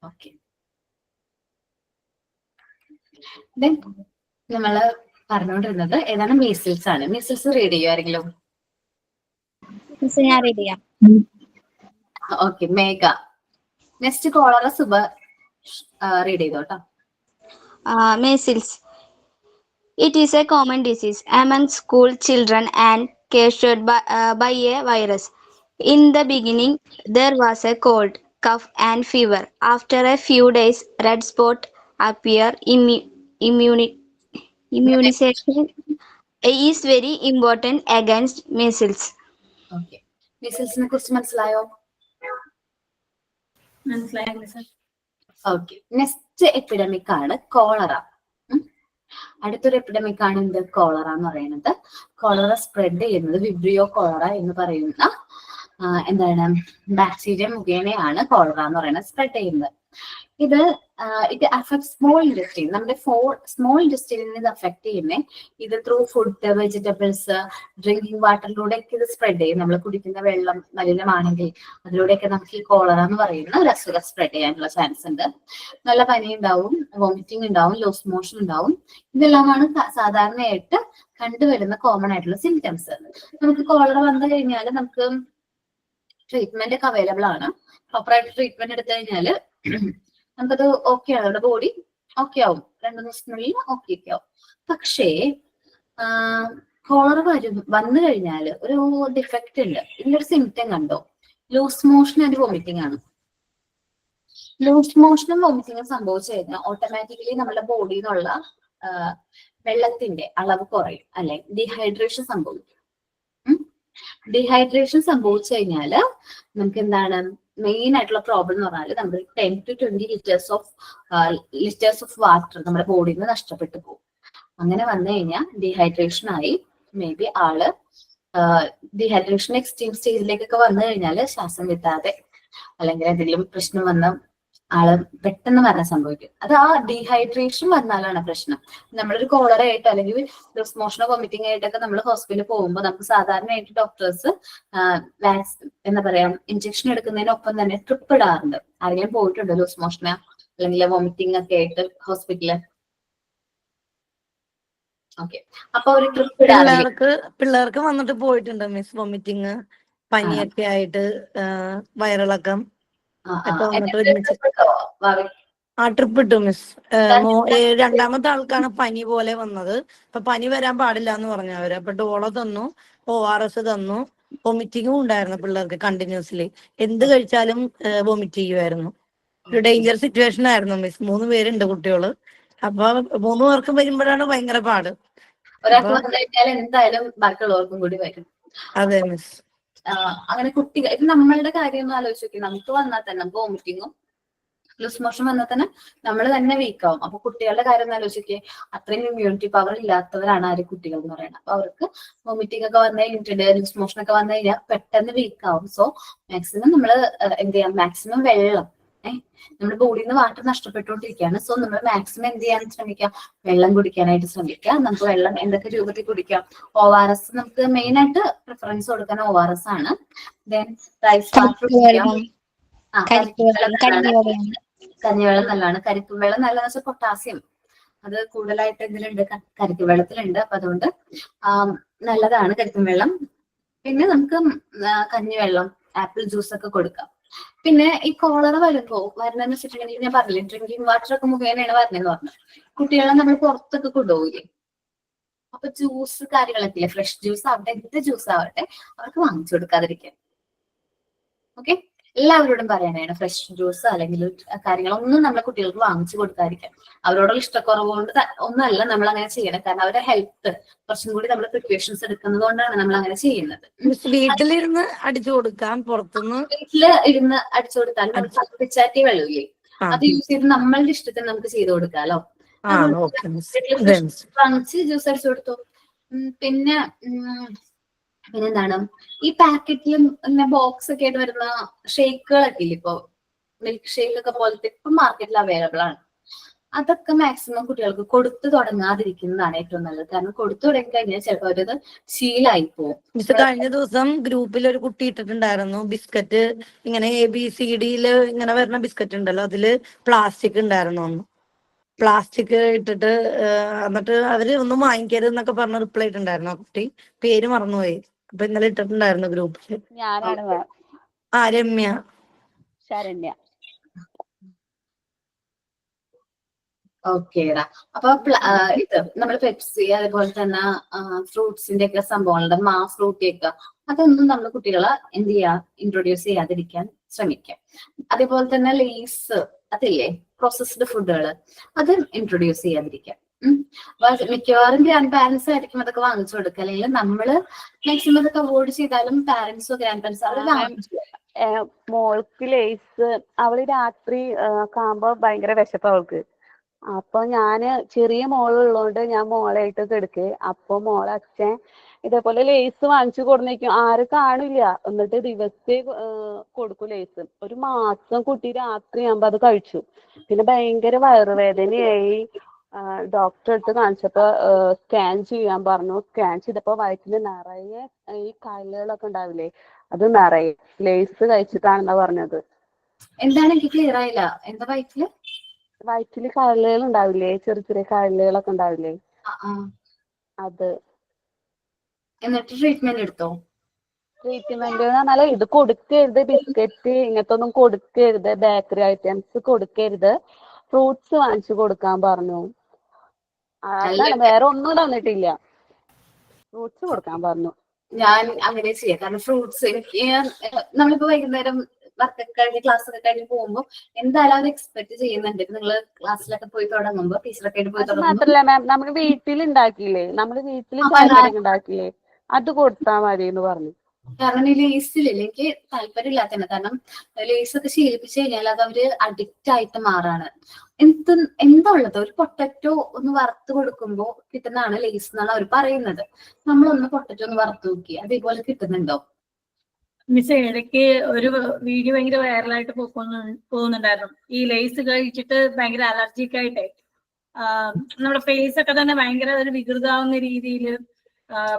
ഓക്കെ, നമ്മള് പറഞ്ഞുകൊണ്ടിരുന്നത് ഏതാണ്, മീസിൽസ് ആണ്. മീസിൽസ് റീഡ് ചെയ്യോ ആരെങ്കിലും? ഞാൻ റീഡ് ചെയ്യാം. Okay, Megha. Next cholera Suba read ചെയ്തോട്ടോ. Measles. It is a common disease among school children and caused by a virus. In the beginning, there was a cold, cough, and fever. After a few days, red spot appear. Immunization is very important against measles. Okay, മീസിൽസിനെ കുറിച്ച് മനസ്സിലായോ? Okay, next epidemic ആണ് cholera. അടുത്തൊരു epidemic ആണ് എന്ത്, cholera എന്ന് പറയുന്നത്. Cholera spread ചെയ്യുന്നത് വിബ്രിയോ കോളറ എന്ന് പറയുന്ന എന്താണ് ബാക്ടീരിയ മുഖേനയാണ് കോളറ എന്ന് പറയുന്നത് സ്പ്രെഡ് ചെയ്യുന്നത്. ഇത് ഇറ്റ് അഫക്ട് സ്മോൾ ഇൻഡസ്ട്രി. നമ്മുടെ സ്മോൾ ഇൻഡസ്ട്രീനെ ഇത് അഫക്ട് ചെയ്യുന്നത് ഇത് ത്രൂ ഫുഡ്, വെജിറ്റബിൾസ്, ഡ്രിങ്കിങ് വാട്ടറിലൂടെ ഒക്കെ ഇത് സ്പ്രെഡ് ചെയ്യും. നമ്മൾ കുടിക്കുന്ന വെള്ളം മലിനമാണെങ്കിൽ അതിലൂടെയൊക്കെ നമുക്ക് ഈ കോളറ എന്ന് പറയുന്ന ഒരു അസുഖം സ്പ്രെഡ് ചെയ്യാനുള്ള ചാൻസ് ഉണ്ട്. നല്ല പനി ഉണ്ടാവും, വോമിറ്റിംഗ് ഉണ്ടാവും, ലൂസ് മോഷൻ ഉണ്ടാവും. ഇതെല്ലാമാണ് സാധാരണയായിട്ട് കണ്ടുവരുന്ന കോമൺ ആയിട്ടുള്ള സിംറ്റംസ്. നമുക്ക് കോളറ വന്നു കഴിഞ്ഞാൽ നമുക്ക് ട്രീറ്റ്മെന്റ് ഒക്കെ അവൈലബിൾ ആണ്. പ്രോപ്പറായിട്ട് ട്രീറ്റ്മെന്റ് എടുത്തു കഴിഞ്ഞാൽ നമുക്കത് ഓക്കെ ആണ്, നമ്മുടെ ബോഡി ഓക്കെ ആവും, 2 ദിവസത്തിനുള്ളിൽ ഓക്കെ ആവും. പക്ഷേ കോളറ വന്നു കഴിഞ്ഞാൽ ഒരു ഡിഫക്റ്റ് ഉണ്ട്. ഇതിന്റെ സിംറ്റം കണ്ടോ? ലൂസ് മോഷൻ ആൻഡ് വോമിറ്റിംഗ് ആണ്. ലൂസ് മോഷനും വോമിറ്റിംഗും സംഭവിച്ചു കഴിഞ്ഞാൽ ഓട്ടോമാറ്റിക്കലി നമ്മുടെ ബോഡിയിൽ നിന്നുള്ള വെള്ളത്തിന്റെ അളവ് കുറയും, അല്ലെ ഡീഹൈഡ്രേഷൻ സംഭവിക്കും. ഡീഹൈഡ്രേഷൻ സംഭവിച്ചു കഴിഞ്ഞാൽ നമുക്ക് എന്താണ് മെയിൻ ആയിട്ടുള്ള പ്രോബ്ലം എന്ന് പറഞ്ഞാൽ നമ്മൾ 10 to 20 ലിറ്റേഴ്സ് ഓഫ് വാട്ടർ നമ്മുടെ ബോഡിയിൽ നിന്ന് നഷ്ടപ്പെട്ടു പോകും. അങ്ങനെ വന്നു കഴിഞ്ഞാൽ ഡീഹൈഡ്രേഷൻ ആയി മേ ബി ആള് ഡീഹൈഡ്രേഷൻ എക്സ്ട്രീം സ്റ്റേജിലേക്കൊക്കെ വന്നു കഴിഞ്ഞാൽ ശ്വാസം കിട്ടാതെ അല്ലെങ്കിൽ എന്തെങ്കിലും പ്രശ്നം വന്ന ആള് പെട്ടെന്ന് മരണം സംഭവിക്കും. അത് ആ ഡീഹൈഡ്രേഷൻ വന്നാലാണ് പ്രശ്നം. നമ്മളൊരു കോളറ ആയിട്ടോ അല്ലെങ്കിൽ ലൂസ് മോഷനോ വോമിറ്റിംഗ് ആയിട്ടൊക്കെ നമ്മൾ ഹോസ്പിറ്റലിൽ പോകുമ്പോൾ നമുക്ക് സാധാരണയായിട്ട് ഡോക്ടേഴ്സ് എന്താ പറയാ ഇഞ്ചക്ഷൻ എടുക്കുന്നതിനൊപ്പം തന്നെ ട്രിപ്പ് ഇടാറുണ്ട്. ആരെങ്കിലും പോയിട്ടുണ്ടോ ലൂസ് മോഷനോ അല്ലെങ്കിൽ വോമിറ്റിംഗ് ഒക്കെ ആയിട്ട് ഹോസ്പിറ്റലിൽ? ഓക്കെ, അപ്പൊ ഒരു ട്രിപ്പ് പിള്ളേർക്ക് വന്നിട്ട് പോയിട്ടുണ്ട് മിസ്, വോമിറ്റിങ്, പനിയൊക്കെ ആയിട്ട്, വയറിളക്കം ഒക്കെ വന്നിട്ട് ഒരുമിച്ച് ആ ട്രിപ്പ് ഇട്ടു മിസ്. രണ്ടാമത്തെ ആൾക്കാണ് പനി പോലെ വന്നത്. അപ്പൊ പനി വരാൻ പാടില്ല എന്ന് പറഞ്ഞു അവര്. അപ്പൊ ഡോളോ തന്നു, ORS തന്നു. വോമിറ്റിങ്ങും ഉണ്ടായിരുന്നു പിള്ളേർക്ക് കണ്ടിന്യൂസ്ലി. എന്ത് കഴിച്ചാലും വോമിറ്റ് ചെയ്യുമായിരുന്നു. ഒരു ഡേഞ്ചർ സിറ്റുവേഷൻ ആയിരുന്നു മിസ്. 3 പേരുണ്ട് കുട്ടികള്. അപ്പൊ 3 പേർക്കും വരുമ്പോഴാണ് ഭയങ്കര പാട്. ഒരാൾക്ക് വന്നു കഴിഞ്ഞാൽ എന്തായാലും ബാക്കിയുള്ളവർക്കും കൂടി വരും. അതെ മിസ്. അങ്ങനെ കുട്ടികൾ, ഇത് നമ്മളുടെ കാര്യം ഒന്ന് ആലോചിച്ച് നോക്കി. നമുക്ക് വന്നാൽ തന്നെ നമുക്ക് വോമിറ്റിങ്ങും ലൂസ് മോഷൻ വന്നാൽ തന്നെ നമ്മൾ തന്നെ വീക്ക് ആവും. അപ്പൊ കുട്ടികളുടെ കാര്യം ഒന്ന് ആലോചിക്കേ. അത്രയും ഇമ്മ്യൂണിറ്റി പവർ ഇല്ലാത്തവരാണ് ആര് കുട്ടികൾ എന്ന് പറയുന്നത്. അപ്പൊ അവർക്ക് വോമിറ്റിംഗ് ഒക്കെ വന്നു കഴിഞ്ഞിട്ടുണ്ട്, ലൂസ് മോഷൻ ഒക്കെ വന്നു കഴിഞ്ഞാൽ പെട്ടെന്ന് വീക്ക് ആവും. സോ മാക്സിമം നമ്മൾ എന്ത് ചെയ്യാം, മാക്സിമം വെള്ളം, നമ്മുടെ ബോഡിയിൽ നിന്ന് വാട്ടർ നഷ്ടപ്പെട്ടുകൊണ്ടിരിക്കുകയാണ്. സോ നമ്മൾ മാക്സിമം എന്ത് ചെയ്യാൻ ശ്രമിക്കാം, വെള്ളം കുടിക്കാനായിട്ട് ശ്രമിക്കാം. നമുക്ക് വെള്ളം എന്തൊക്കെ രൂപത്തിൽ കുടിക്കാം? ORS നമുക്ക് മെയിൻ ആയിട്ട് പ്രിഫറൻസ് കൊടുക്കാൻ ORS ആണ്. ദെൻ റൈസ് വാട്ടർ കുടിക്കാം. കഞ്ഞിവെള്ളം നല്ലതാണ്. കരിക്കും വെള്ളം നല്ലതെന്ന് വെച്ചാൽ പൊട്ടാസ്യം അത് കൂടുതലായിട്ട് ഇതിലുണ്ട്, കരിക്കും വെള്ളത്തിലുണ്ട്. അപ്പൊ അതുകൊണ്ട് നല്ലതാണ് കരിക്കും വെള്ളം. പിന്നെ നമുക്ക് കഞ്ഞിവെള്ളം, ആപ്പിൾ ജ്യൂസ് ഒക്കെ കൊടുക്കാം. പിന്നെ ഈ കോളറ വരുന്നതെന്ന് വെച്ചിട്ടുണ്ടെങ്കിൽ ഞാൻ പറഞ്ഞില്ലേ ഡ്രിങ്കിങ് വാട്ടർ ഒക്കെ മുഖേനയാണ് വരുന്നതെന്ന് പറഞ്ഞു. കുട്ടികളെ നമ്മൾ പുറത്തൊക്കെ കൊണ്ടുപോകില്ലേ, അപ്പൊ ജ്യൂസ് കാര്യങ്ങളൊക്കെ ഇല്ലേ, ഫ്രഷ് ജ്യൂസ് ആവട്ടെ എന്ത് ജ്യൂസ് ആവട്ടെ അവർക്ക് വാങ്ങിച്ചു കൊടുക്കാതിരിക്കാൻ. ഓക്കെ, എല്ലാവരോടും പറയാനാണ് ഫ്രഷ് ജ്യൂസ് അല്ലെങ്കിൽ കാര്യങ്ങളൊന്നും നമ്മളെ കുട്ടികൾക്ക് വാങ്ങിച്ചു കൊടുക്കാതിരിക്കാം. അവരോടുള്ള ഇഷ്ടക്കുറവ് കൊണ്ട് ഒന്നല്ല നമ്മൾ അങ്ങനെ ചെയ്യണം. കാരണം അവരുടെ ഹെൽത്ത് കുറച്ചും കൂടി നമ്മൾ പ്രിക്കോഷൻസ് എടുക്കുന്നത് കൊണ്ടാണ് നമ്മൾ അങ്ങനെ ചെയ്യുന്നത്. വീട്ടിലിരുന്ന് അടിച്ചു കൊടുക്കാം, പുറത്തുനിന്ന് വീട്ടില് ഇരുന്ന് അടിച്ചു കൊടുത്താലും പിച്ചാറ്റി വെള്ളമില്ലേ, അത് യൂസ് ചെയ്ത് നമ്മളുടെ ഇഷ്ടത്തിന് നമുക്ക് ചെയ്ത് കൊടുക്കാലോ. വാങ്ങിച്ച് ജ്യൂസ് അടിച്ചു കൊടുത്തു. പിന്നെ പിന്നെന്താണ്, ഈ പാക്കറ്റിലും ബോക്സ് ഒക്കെ ആയിട്ട് വരുന്ന ഷേക്കുകളൊക്കെ ഇല്ല, ഇപ്പൊ മിൽക്ക് ഷേക്ക് ഒക്കെ പോലത്തെ ഇപ്പൊ മാർക്കറ്റിൽ അവൈലബിൾ ആണ്. അതൊക്കെ മാക്സിമം കുട്ടികൾക്ക് കൊടുത്തു തുടങ്ങാതിരിക്കുന്നതാണ് ഏറ്റവും നല്ലത്. കാരണം കൊടുത്തു തുടങ്ങി കഴിഞ്ഞാൽ ചിലപ്പോൾ അവരത് ശീലായി പോകും. കഴിഞ്ഞ ദിവസം ഗ്രൂപ്പിൽ ഒരു കുട്ടി ഇട്ടിട്ടുണ്ടായിരുന്നു ബിസ്ക്കറ്റ്, ഇങ്ങനെ ABCD ഇങ്ങനെ വരുന്ന ബിസ്ക്കറ്റ് ഉണ്ടല്ലോ, അതില് പ്ലാസ്റ്റിക് ഉണ്ടായിരുന്നു. പ്ലാസ്റ്റിക് ഇട്ടിട്ട് എന്നിട്ട് അവര് ഒന്നും വാങ്ങിക്കരുത് എന്നൊക്കെ പറഞ്ഞ് റിപ്ലൈ ഇട്ടുണ്ടായിരുന്നു. ആ കുട്ടി പേര് മറന്നുപോയി. അപ്പൊ ഇന്നലെ ഇട്ടിട്ടുണ്ടായിരുന്നു ഗ്രൂപ്പില്. ഞാനാണ് രമ്യ ശരണ്യ. ഓക്കേടാ. അപ്പൊ ഇത് നമ്മൾ പെപ്സി അതുപോലെ തന്നെ ഫ്രൂട്ട്സിന്റെ ഒക്കെ സംഭവങ്ങളുടെ ഫ്രൂട്ടി ഒക്കെ അതൊന്നും നമ്മൾ കുട്ടികളെ എന്ത് ചെയ്യാ ഇൻട്രൊഡ്യൂസ് ചെയ്യാതിരിക്കാൻ ശ്രമിക്കാം. അതേപോലെ തന്നെ ലേസ് അതില്ലേ, പ്രോസസ്ഡ് ഫുഡുകൾ അത് ഇൻട്രൊഡ്യൂസ് ചെയ്യാതിരിക്കാം. മിക്കവാറും ഗ്രാൻഡ് പാരന്റ്സ് ആയിരിക്കും അതൊക്കെ വാങ്ങിച്ചു കൊടുക്കുക. അല്ലെങ്കിൽ നമ്മള് മാക്സിമം അതൊക്കെ അവോയ്ഡ് ചെയ്താലും പാരന്റ്സോ ഗ്രാൻഡ് പാരന്റ്സോ അവർ വാങ്ങിച്ചു. മോൾക്ക് ലേസ് അവള് രാത്രി കാമ്പോ ഭയങ്കര വിശപ്പ് അവൾക്ക്. അപ്പൊ ഞാന് ചെറിയ മോളുള്ളതുകൊണ്ട് ഞാൻ മോളായിട്ട് കെടുക്ക്. അപ്പൊ മോളെ അച്ഛൻ ഇതേപോലെ ലേസ് വാങ്ങിച്ചു കൊടുന്നേക്കും, ആരും കാണില്ല. എന്നിട്ട് ദിവസേ കൊടുക്കും ലേസ്. ഒരു മാസം കുട്ടി രാത്രി ആകുമ്പോ അത് കഴിച്ചു. പിന്നെ ഭയങ്കര വയറുവേദനയായി. ഡോക്ടറെ അടുത്ത് കാണിച്ചപ്പോ സ്കാൻ ചെയ്യാൻ പറഞ്ഞു. സ്കാൻ ചെയ്തപ്പോ വയറ്റില് നിറയെ ഈ കല്ലുകളൊക്കെ ഉണ്ടാവില്ലേ, അത് നിറയെ ലേസ് കഴിച്ചിട്ടാണെന്നാ പറഞ്ഞത്. എന്താണ് എനിക്ക് ക്ലിയർ ആയില്ല. എന്താ വയറ്റില്? വയറ്റില് കല്ലുകൾ ഉണ്ടാവില്ലേ, ചെറിയ ചെറിയ കല്ലുകളൊക്കെ ഉണ്ടാവില്ലേ, അത്. എന്നിട്ട് ട്രീറ്റ്മെന്റ് എടുത്തോ? ട്രീറ്റ്മെന്റ് എന്ന് പറഞ്ഞാല് ഇത് കൊടുക്കരുത്, ബിസ്ക്കറ്റ് ഇങ്ങനത്തെ ഒന്നും കൊടുക്കരുത്, ബേക്കറി ഐറ്റംസ് കൊടുക്കരുത്, ഫ്രൂട്ട്സ് വാങ്ങിച്ചു കൊടുക്കാൻ പറഞ്ഞു. അതാണ്, വേറെ ഒന്നും തന്നിട്ടില്ല. ഫ്രൂട്ട്സ് കൊടുക്കാൻ പറഞ്ഞു. ഞാൻ അങ്ങനെ ചെയ്യാം. കാരണം ഫ്രൂട്ട്സ് എനിക്ക് നമ്മളിപ്പോ വൈകുന്നേരം വർക്കൊക്കെ കഴിഞ്ഞ് ക്ലാസ് ഒക്കെ കഴിഞ്ഞ് പോകുമ്പോൾ എന്തായാലും അത് എക്സ്പെക്ട് ചെയ്യുന്നുണ്ട്. നിങ്ങള് ക്ലാസ്സിലൊക്കെ പോയി തുടങ്ങുമ്പോ ടീച്ചറൊക്കെ ആയിട്ട് പോയി അത് തുടങ്ങുമ്പോൾ മാത്രല്ല മാം, നമ്മള് വീട്ടിലുണ്ടാക്കിയില്ലേ, ബേക്കറി ഉണ്ടാക്കിയില്ലേ, അത് കൊടുത്താൽ മതി എന്ന് പറഞ്ഞു. കാരണം ഈ ലേസിലില്ല, എനിക്ക് താല്പര്യമില്ലാത്തതാണ്. കാരണം ലേസ് ഒക്കെ ശീലിപ്പിച്ചു കഴിഞ്ഞാൽ അത് അവര് അഡിക്റ്റ് ആയിട്ട് മാറാണ്. എന്താ ഉള്ളത്, ഒരു പൊട്ടറ്റോ ഒന്ന് വറുത്ത് കൊടുക്കുമ്പോ കിട്ടുന്നതാണ് ലേസ് എന്നാണ് അവർ പറയുന്നത്. നമ്മളൊന്ന് പൊട്ടറ്റോ ഒന്ന് വറുത്ത് നോക്കി, അതേപോലെ കിട്ടുന്നുണ്ടോ? മിസ്, ഇടയ്ക്ക് ഒരു വീഡിയോ ഭയങ്കര വൈറലായിട്ട് പോകുന്നുണ്ടായിരുന്നു. ഈ ലേസ് കഴിച്ചിട്ട് ഭയങ്കര അലർജിക് ആയിട്ടേ നമ്മുടെ ഫേസ് ഒക്കെ തന്നെ ഭയങ്കര ഒരു വികൃതമാവുന്ന രീതിയിൽ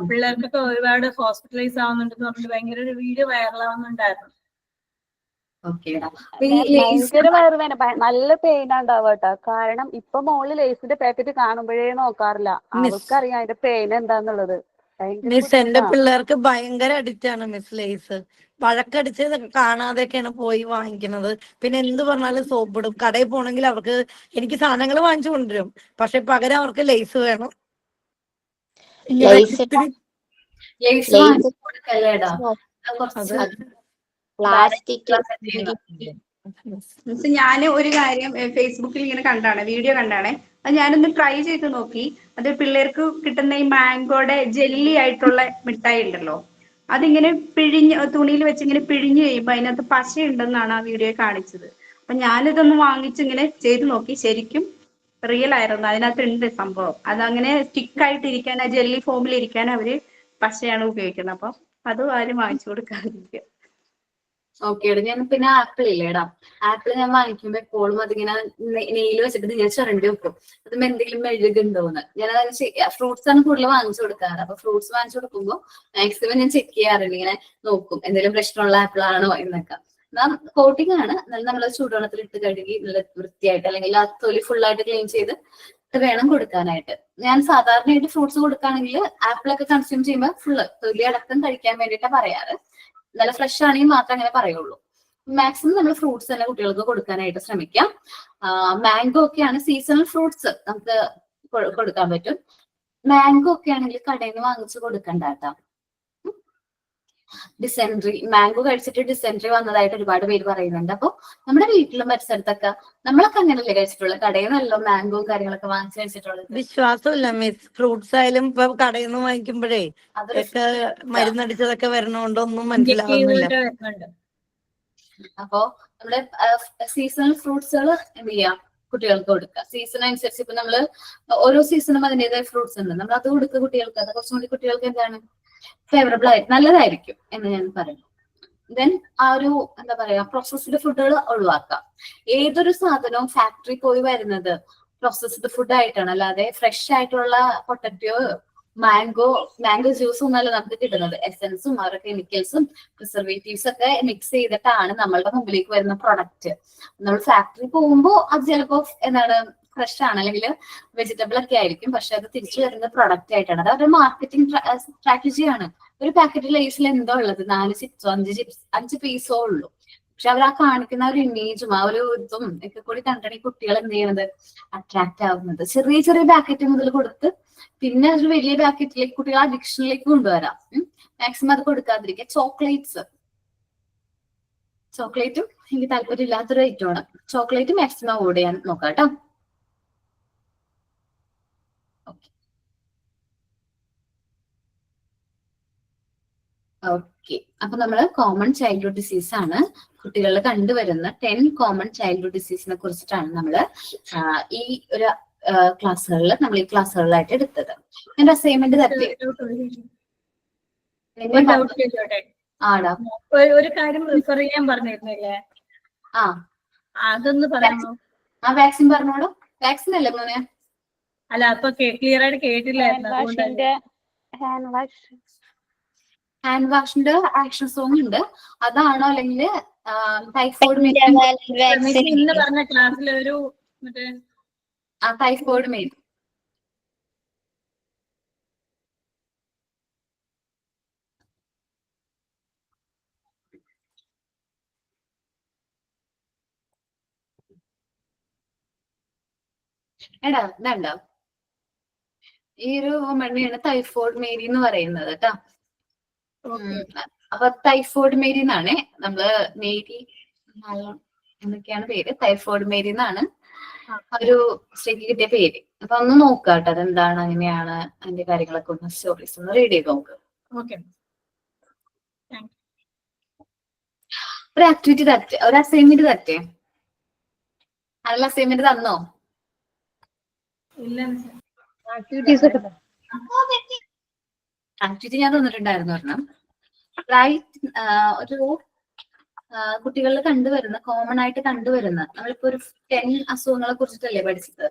പിള്ളേർക്കൊക്കെ ഒരുപാട് ഹോസ്പിറ്റലൈസ് ആവുന്നുണ്ടെന്ന് പറഞ്ഞിട്ട് ഭയങ്കര ഒരു വീഡിയോ വൈറലാവുന്നുണ്ടായിരുന്നു. ഭയങ്കര വയറുവേദന, നല്ല പെയിൻ ഉണ്ടാവുക കേട്ടോ. കാരണം ഇപ്പൊ മോള് ലേസിന്റെ പാക്കറ്റ് കാണുമ്പോഴേ നോക്കാറില്ല, അവൾക്കറിയാം അതിന്റെ പെയിൻ എന്താന്നുള്ളത്. മിസ്, എന്റെ പിള്ളേർക്ക് ഭയങ്കര അഡിക്റ്റ് ആണ് മിസ് ലേസ്. വഴക്കടിച്ചതൊക്കെ കാണാതെയൊക്കെയാണ് പോയി വാങ്ങിക്കുന്നത്. പിന്നെ എന്ത് പറഞ്ഞാലും സോപ്പിടും. കടയിൽ പോണെങ്കിൽ അവർക്ക് എനിക്ക് സാധനങ്ങൾ വാങ്ങിച്ചു കൊണ്ടുവരും, പക്ഷെ പകരം അവർക്ക് ലേസ് വേണം. ഞാൻ ഒരു കാര്യം ഫേസ്ബുക്കിൽ ഇങ്ങനെ കണ്ടാണ്, വീഡിയോ കണ്ടാണ്. അത് ഞാനൊന്ന് ട്രൈ ചെയ്ത് നോക്കി. അത് പിള്ളേർക്ക് കിട്ടുന്ന ഈ മാംഗോയുടെ ജെല്ലി ആയിട്ടുള്ള മിഠായി ഉണ്ടല്ലോ, അതിങ്ങനെ തുണിയിൽ വെച്ച് ഇങ്ങനെ പിഴിഞ്ഞ് കഴിയുമ്പോൾ അതിനകത്ത് പശ ഉണ്ടെന്നാണ് ആ വീഡിയോ കാണിച്ചത്. അപ്പൊ ഞാനിതൊന്ന് വാങ്ങിച്ച് ഇങ്ങനെ ചെയ്ത് നോക്കി. ശരിക്കും റിയൽ ആയിരുന്നു, അതിനകത്ത് ഉണ്ട് സംഭവം. അതങ്ങനെ സ്റ്റിക്കായിട്ട് ഇരിക്കാൻ, ആ ജെല്ലി ഫോമിൽ ഇരിക്കാൻ അവര് പശയാണ് ഉപയോഗിക്കുന്നത്. അപ്പൊ അതും ആരും വാങ്ങിച്ചു കൊടുക്കാതിരിക്കുക. ഓക്കെ, ഞാൻ പിന്നെ ആപ്പിൾ ഇല്ലേടാ, ആപ്പിൾ ഞാൻ വാങ്ങിക്കുമ്പോ എപ്പോഴും അതിങ്ങനെ നെയിൽ വെച്ചിട്ട് ഞാൻ ചുരണ്ടി വെക്കും. അതും എന്തെങ്കിലും മെഴുകുണ്ടോന്ന്. ഞാൻ ഫ്രൂട്ട്സ് ആണ് കൂടുതൽ വാങ്ങിച്ചു കൊടുക്കാറ്. അപ്പൊ ഫ്രൂട്ട്സ് വാങ്ങിച്ചു കൊടുക്കുമ്പോൾ മാക്സിമം ഞാൻ ചെക്ക് ചെയ്യാറുണ്ട്, ഇങ്ങനെ നോക്കും എന്തെങ്കിലും പ്രശ്നമുള്ള ആപ്പിൾ ആണോ എന്നൊക്കെ. കോട്ടിംഗ് ആണ്, നമ്മൾ ചൂടുവെള്ളത്തിൽ ഇട്ട് കഴുകി നല്ല വൃത്തിയായിട്ട്, അല്ലെങ്കിൽ ആ തൊലി ഫുള്ളായിട്ട് ക്ലീൻ ചെയ്ത് വേണം കൊടുക്കാനായിട്ട്. ഞാൻ സാധാരണയായിട്ട് ഫ്രൂട്ട്സ് കൊടുക്കുകയാണെങ്കിൽ ആപ്പിളൊക്കെ കൺസ്യൂം ചെയ്യുമ്പോൾ ഫുള്ള് തൊലി അടക്കം കഴിക്കാൻ വേണ്ടിയിട്ടാണ് പറയാറ്. നല്ല ഫ്രഷ് ആണെങ്കിൽ മാത്രമേ അങ്ങനെ പറയുള്ളൂ. മാക്സിമം നമ്മൾ ഫ്രൂട്ട്സ് തന്നെ കുട്ടികൾക്ക് കൊടുക്കാനായിട്ട് ശ്രമിക്കാം. മാംഗോ ഒക്കെയാണ് സീസണൽ ഫ്രൂട്ട്സ് നമുക്ക് കൊടുക്കാൻ പറ്റും. മാംഗോ ഒക്കെ ആണെങ്കിൽ കടയിൽ നിന്ന് വാങ്ങിച്ച് കൊടുക്കണ്ട കേട്ടോ. ഡിസെൻട്രി, മാംഗോ കഴിച്ചിട്ട് ഡിസെൻട്രി വന്നതായിട്ട് ഒരുപാട് പേര് പറയുന്നുണ്ട്. അപ്പൊ നമ്മുടെ വീട്ടിലും പരിസരത്തൊക്കെ നമ്മളൊക്കെ അങ്ങനെയല്ലേ കഴിച്ചിട്ടുള്ളത്, കടയിൽ നിന്നല്ലോ മാംഗോ കാര്യങ്ങളൊക്കെ വാങ്ങിച്ച് കഴിച്ചിട്ടുള്ളത്. വിശ്വാസമില്ല മിസ്, ഫ്രൂട്ട്സ് ആയാലും ഇപ്പൊ കടയിൽ നിന്ന് വാങ്ങിക്കുമ്പോഴേ ഒക്കെ മരുന്നടിച്ചതൊക്കെ വരണോണ്ടൊന്നും മനസ്സിലാവുന്നില്ല. അപ്പോ നമ്മുടെ സീസണൽ ഫ്രൂട്ട്സുകൾ എന്ത് ചെയ്യാം, കുട്ടികൾക്ക് കൊടുക്കുക. സീസൺ അനുസരിച്ച് ഇപ്പൊ നമ്മള് ഓരോ സീസണും അതിൻ്റെതായ ഫ്രൂട്ട്സ് ഉണ്ട്, നമ്മൾ അത് കൊടുക്കുക കുട്ടികൾക്ക്. അത് കുറച്ചും കൂടി കുട്ടികൾക്ക് എന്താണ് ഫേവറബിൾ ആയിട്ട് നല്ലതായിരിക്കും എന്ന് ഞാൻ പറയുന്നു. ദെൻ ആ ഒരു എന്താ പറയാ, പ്രോസസ്ഡ് ഫുഡുകൾ ഒഴിവാക്കാം. ഏതൊരു സാധനവും ഫാക്ടറി പോയി വരുന്നത് പ്രോസസ്ഡ് ഫുഡ് ആയിട്ടാണ്, അല്ലാതെ ഫ്രഷ് ആയിട്ടുള്ള പൊട്ടറ്റോ മാംഗോ ജ്യൂസ് ഒന്നല്ല നമുക്ക് കിട്ടുന്നത്. എസെൻസും അവരുടെ കെമിക്കൽസും പ്രിസർവേറ്റീവ്സ് ഒക്കെ മിക്സ് ചെയ്തിട്ടാണ് നമ്മളുടെ മുമ്പിലേക്ക് വരുന്ന പ്രൊഡക്റ്റ്. നമ്മൾ ഫാക്ടറി പോകുമ്പോൾ അത് ചിലപ്പോ എന്താണ് ഫ്രഷ് ആണ്, അല്ലെങ്കിൽ വെജിറ്റബിൾ ഒക്കെ ആയിരിക്കും, പക്ഷെ അത് തിരിച്ചു വരുന്ന പ്രൊഡക്റ്റ് ആയിട്ടാണ്. അത് അവരുടെ മാർക്കറ്റിംഗ് സ്ട്രാറ്റജിയാണ്. ഒരു പാക്കറ്റ് ലേസിൽ എന്തോ ഉള്ളത് 4 ചിപ്സോ 5 പീസോ ഉള്ളൂ, പക്ഷെ അവർ ആ കാണിക്കുന്ന ഒരു ഇമേജും ആ ഒരു ഇതും ഒക്കെ കൂടി കണ്ടിട്ടാണ് ഈ കുട്ടികൾ എന്ത് ചെയ്യുന്നത്, അട്രാക്ട് ആവുന്നത്. ചെറിയ ചെറിയ പാക്കറ്റ് മുതൽ കൊടുത്ത് പിന്നെ ഒരു വലിയ പാക്കറ്റിലേക്ക് കുട്ടികൾ അഡിക്ഷനിലേക്ക് കൊണ്ടുവരാം. മാക്സിമം അത് കൊടുക്കാതിരിക്കുക. ചോക്ലേറ്റും എനിക്ക് താല്പര്യം ഇല്ലാത്തൊരു ഐറ്റമാണ്. ചോക്ലേറ്റ് മാക്സിമം അവോയ്ഡ് ചെയ്യാൻ നോക്കാം കേട്ടോ. ഓക്കെ, അപ്പൊ നമ്മള് കോമൺ ചൈൽഡ്ഹുഡ് ഡിസീസ് ആണ് കുട്ടികളിൽ കണ്ടുവരുന്ന 10 കോമൺ ചൈൽഡ്ഹുഡ് ഡിസീസിനെ കുറിച്ചിട്ടാണ് നമ്മള് ഈ ഒരു ക്ലാസ്സുകളിലായിട്ട് എടുത്തത്. എന്റെ അസൈൻമെന്റ് തരട്ടെ? ഒരു ഡൗട്ട് ചോദിച്ചോട്ടെ? ആടാ. ഒരു കാര്യം റിഫർ ചെയ്യാൻ പറഞ്ഞിരുന്നില്ലേ? ആ അതൊന്ന് പറയാമോ? ആ വാക്സിൻ പറഞ്ഞോളൂ. വാക്സിൻ അല്ലേ മോനെ? അല്ല, അപ്പൊ ക്ലിയർ ആയിട്ട് കേട്ടില്ലായിരുന്നു. അതുകൊണ്ടല്ലേ. ഹാൻഡ് വാഷിന്റെ ആക്ഷൻ സോങ് ഉണ്ട്, അതാണോ അല്ലെങ്കിൽ ടൈഫോയിഡ് ഇന്ന് പറഞ്ഞ ക്ലാസ്സിൽ ഒരു മറ്റേ ടൈഫോയിഡ് മെയിൻ എടാ ഇതണ്ട, ഈ ഒരു മണ്ണിയാണ് ടൈഫോയിഡ് മേരി എന്ന് പറയുന്നത് കേട്ടാ. അപ്പൊ ടൈഫോയിഡ് മേരി എന്നാണ് നമ്മള് മേരി എന്നൊക്കെയാണ് പേര്. ടൈഫോയിഡ് മേരി എന്നാണ് ഒരു സ്ത്രീക്ക് കിട്ടിയ പേര്. അപ്പൊ ഒന്ന് നോക്കാട്ടോ അതെന്താണ്, അങ്ങനെയാണ് അതിന്റെ കാര്യങ്ങളൊക്കെ ഒന്ന് സ്റ്റോറീസ് ഒന്ന് റീഡ് ചെയ്ത് നോക്ക്. ഒരു ആക്ടിവിറ്റി തരട്ടെ, ഒരു അസൈൻമെന്റ് തരട്ടെ? അതിൽ അസൈൻമെന്റ് തന്നോ? ആക്ടിവിറ്റി ഞാൻ തന്നിട്ടുണ്ടായിരുന്നു ഒരെണ്ണം. ഒരു കുട്ടികളിൽ കണ്ടുവരുന്ന കോമൺ ആയിട്ട് കണ്ടുവരുന്ന, നമ്മളിപ്പോ ഒരു 10 അസുഖങ്ങളെ കുറിച്ചിട്ടല്ലേ പഠിച്ചത്,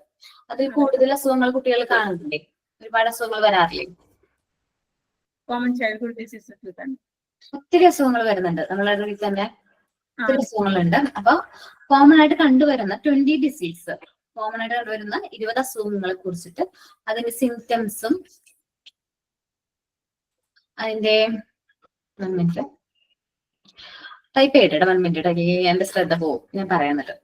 അതിൽ കൂടുതൽ അസുഖങ്ങൾ കുട്ടികൾ കാണുന്നുണ്ടേ, ഒരുപാട് അസുഖങ്ങൾ വരാറില്ലേ? കോമൺ ചൈൽഡ്ഹുഡ് ഡിസീസസ് ഒത്തിരി അസുഖങ്ങൾ വരുന്നുണ്ട് നമ്മളുടെ വീട്ടിൽ തന്നെ, ഒത്തിരി അസുഖങ്ങളുണ്ട്. അപ്പൊ കോമൺ ആയിട്ട് കണ്ടുവരുന്ന 20 ഡിസീസ്, കോമൺ ആയിട്ട് കണ്ടുവരുന്ന 20 അസുഖങ്ങളെ കുറിച്ചിട്ട് അതിന്റെ സിംറ്റംസും അതിന്റെ ടൈപ്പ് ചെയ്തിട്ട് 1 മിനിറ്റ് അല്ലെങ്കിൽ എന്റെ ശ്രദ്ധ പോവും, ഞാൻ പറയുന്നത്.